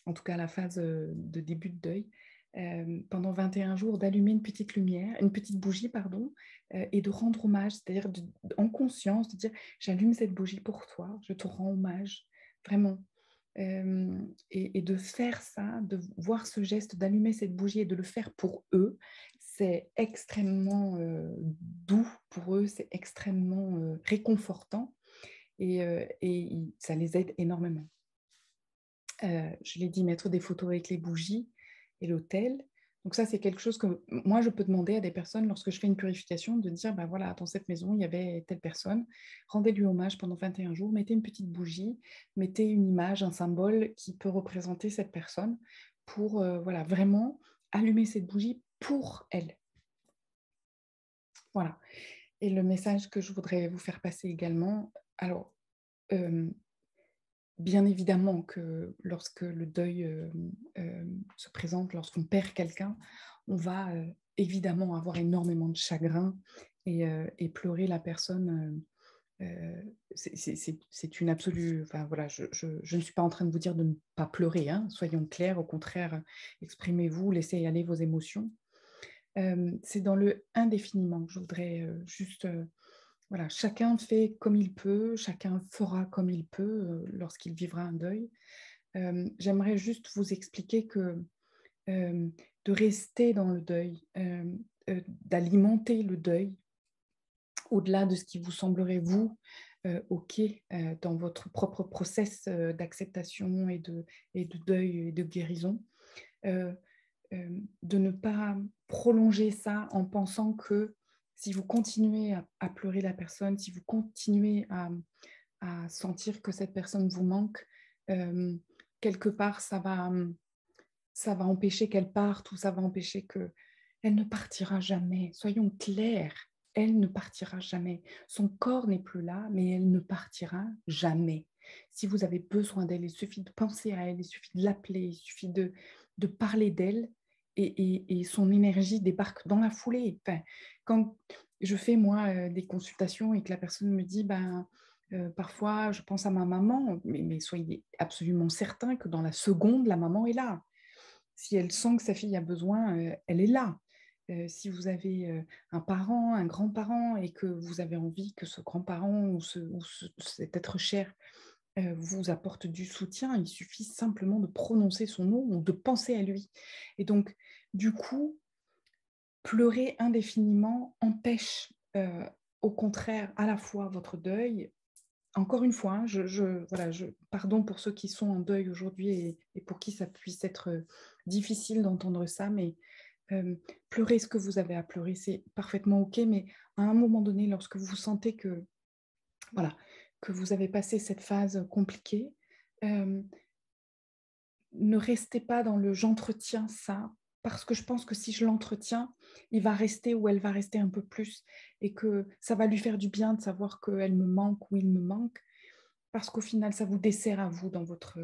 S1: en tout cas à la phase de début de deuil, pendant 21 jours, d'allumer une petite lumière, une petite bougie, pardon, et de rendre hommage, c'est-à-dire en conscience, de dire j'allume cette bougie pour toi, je te rends hommage, vraiment. Et de faire ça, de voir ce geste, d'allumer cette bougie et de le faire pour eux, c'est extrêmement doux pour eux, c'est extrêmement réconfortant et ça les aide énormément. Je l'ai dit, mettre des photos avec les bougies et l'autel. Donc ça, c'est quelque chose que moi, je peux demander à des personnes lorsque je fais une purification, de dire, ben voilà, dans cette maison, il y avait telle personne, rendez-lui hommage pendant 21 jours, mettez une petite bougie, mettez une image, un symbole qui peut représenter cette personne pour voilà, vraiment allumer cette bougie pour elle. Voilà. Et le message que je voudrais vous faire passer également, alors, bien évidemment que lorsque le deuil se présente, lorsqu'on perd quelqu'un, on va évidemment avoir énormément de chagrin et pleurer la personne. C'est une absolue... Enfin, voilà, je ne suis pas en train de vous dire de ne pas pleurer, hein, soyons clairs, au contraire, exprimez-vous, laissez aller vos émotions. C'est dans le indéfiniment que je voudrais juste... voilà, chacun fait comme il peut, chacun fera comme il peut lorsqu'il vivra un deuil. J'aimerais juste vous expliquer que de rester dans le deuil, d'alimenter le deuil, au-delà de ce qui vous semblerait, vous, OK, dans votre propre process d'acceptation et de deuil et de guérison, euh, de ne pas prolonger ça en pensant que si vous continuez à pleurer la personne, si vous continuez à sentir que cette personne vous manque, quelque part, ça va empêcher qu'elle parte ou ça va empêcher que... Elle ne partira jamais, soyons clairs, elle ne partira jamais. Son corps n'est plus là, mais elle ne partira jamais. Si vous avez besoin d'elle, il suffit de penser à elle, il suffit de l'appeler, il suffit de parler d'elle et son énergie débarque dans la foulée. Enfin, quand je fais, moi, des consultations et que la personne me dit, ben, Parfois, je pense à ma maman, mais soyez absolument certain que dans la seconde, la maman est là. Si elle sent que sa fille a besoin, elle est là. Si vous avez, un parent, un grand-parent et que vous avez envie que ce grand-parent ou cet être cher, vous apporte du soutien, il suffit simplement de prononcer son nom ou de penser à lui. Et donc, du coup, pleurer indéfiniment empêche, au contraire, à la fois votre deuil. Encore une fois, hein, voilà, pardon pour ceux qui sont en deuil aujourd'hui et pour qui ça puisse être, difficile d'entendre ça, mais pleurer ce que vous avez à pleurer, c'est parfaitement OK, mais à un moment donné, lorsque vous sentez que, voilà, que vous avez passé cette phase compliquée, hem, ne restez pas dans le «j'entretiens ça», parce que je pense que si je l'entretiens, il va rester ou elle va rester un peu plus et que ça va lui faire du bien de savoir qu'elle me manque ou il me manque. Parce qu'au final, ça vous dessert à vous dans votre,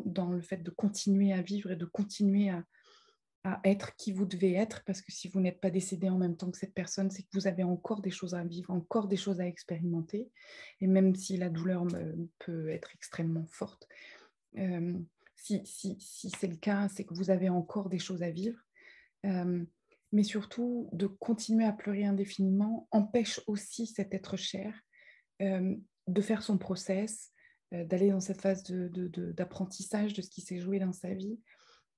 S1: dans le fait de continuer à vivre et de continuer à être qui vous devez être. Parce que si vous n'êtes pas décédé en même temps que cette personne, c'est que vous avez encore des choses à vivre, encore des choses à expérimenter. Et même si la douleur peut être extrêmement forte, si c'est le cas, c'est que vous avez encore des choses à vivre. Mais surtout, de continuer à pleurer indéfiniment empêche aussi cet être cher de faire son process, d'aller dans cette phase d'apprentissage de ce qui s'est joué dans sa vie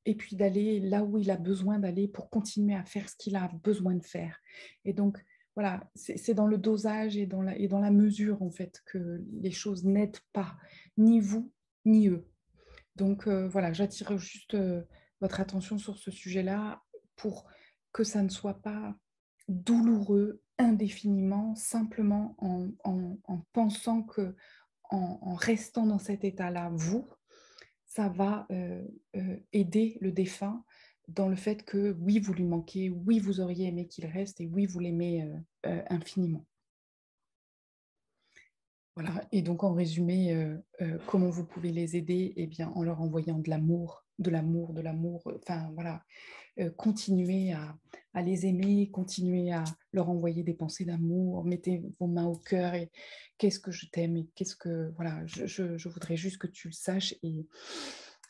S1: et puis d'aller là où il a besoin d'aller pour continuer à faire ce qu'il a besoin de faire. Et donc, voilà, c'est dans le dosage et dans la mesure, en fait, que les choses n'aident pas, ni vous, ni eux. Donc, voilà, j'attire juste, votre attention sur ce sujet-là pour que ça ne soit pas douloureux indéfiniment, simplement en pensant que en restant dans cet état-là, vous, ça va, aider le défunt dans le fait que oui, vous lui manquez, oui, vous auriez aimé qu'il reste et oui, vous l'aimez, infiniment. Voilà, et donc en résumé, comment vous pouvez les aider? Eh bien, en leur envoyant de l'amour, de l'amour, de l'amour, enfin voilà, continuez à les aimer, continuez à leur envoyer des pensées d'amour, mettez vos mains au cœur et: «Qu'est-ce que je t'aime et qu'est-ce que» voilà, je voudrais juste que tu le saches et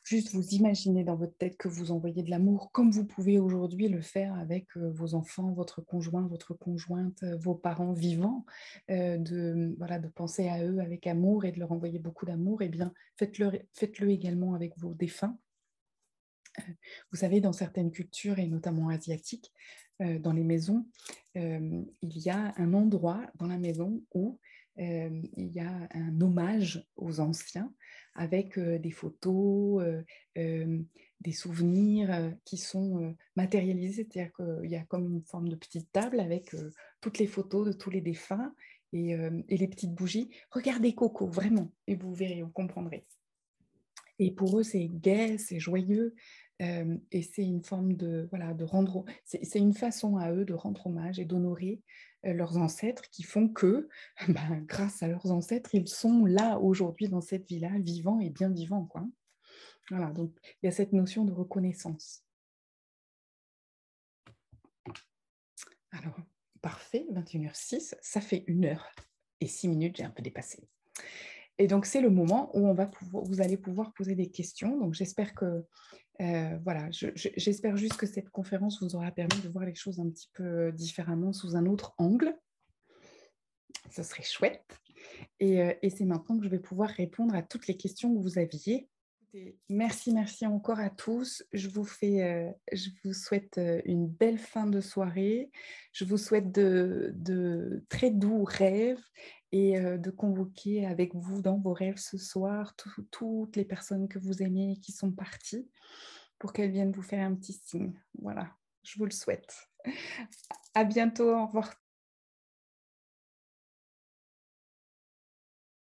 S1: juste vous imaginez dans votre tête que vous envoyez de l'amour comme vous pouvez aujourd'hui le faire avec, vos enfants, votre conjoint, votre conjointe, vos parents vivants, de, voilà, de penser à eux avec amour et de leur envoyer beaucoup d'amour. Eh bien, faites-le également avec vos défunts. Vous savez, dans certaines cultures et notamment asiatiques, dans les maisons, il y a un endroit dans la maison où, il y a un hommage aux anciens avec, des photos, des souvenirs, qui sont, matérialisés. C'est-à-dire qu'il y a comme une forme de petite table avec, toutes les photos de tous les défunts et les petites bougies. Regardez Coco, vraiment, et vous verrez, vous comprendrez. Et pour eux, c'est gai, c'est joyeux, et c'est une forme de voilà, de rendre c'est une façon à eux de rendre hommage et d'honorer, leurs ancêtres qui font que, ben, grâce à leurs ancêtres, ils sont là aujourd'hui dans cette vie-là, vivants et bien vivants, quoi. Voilà, donc il y a cette notion de reconnaissance. Alors, parfait, 21h06, ça fait 1h06, j'ai un peu dépassé. Et donc c'est le moment où vous allez pouvoir poser des questions. Donc j'espère que voilà, j'espère juste que cette conférence vous aura permis de voir les choses un petit peu différemment, sous un autre angle. Ce serait chouette. Et c'est maintenant que je vais pouvoir répondre à toutes les questions que vous aviez. Écoutez, merci, merci encore à tous. Je vous souhaite une belle fin de soirée. Je vous souhaite de très doux rêves et de convoquer avec vous dans vos rêves ce soir toutes les personnes que vous aimez et qui sont parties pour qu'elles viennent vous faire un petit signe. Voilà, je vous le souhaite. À bientôt, au revoir.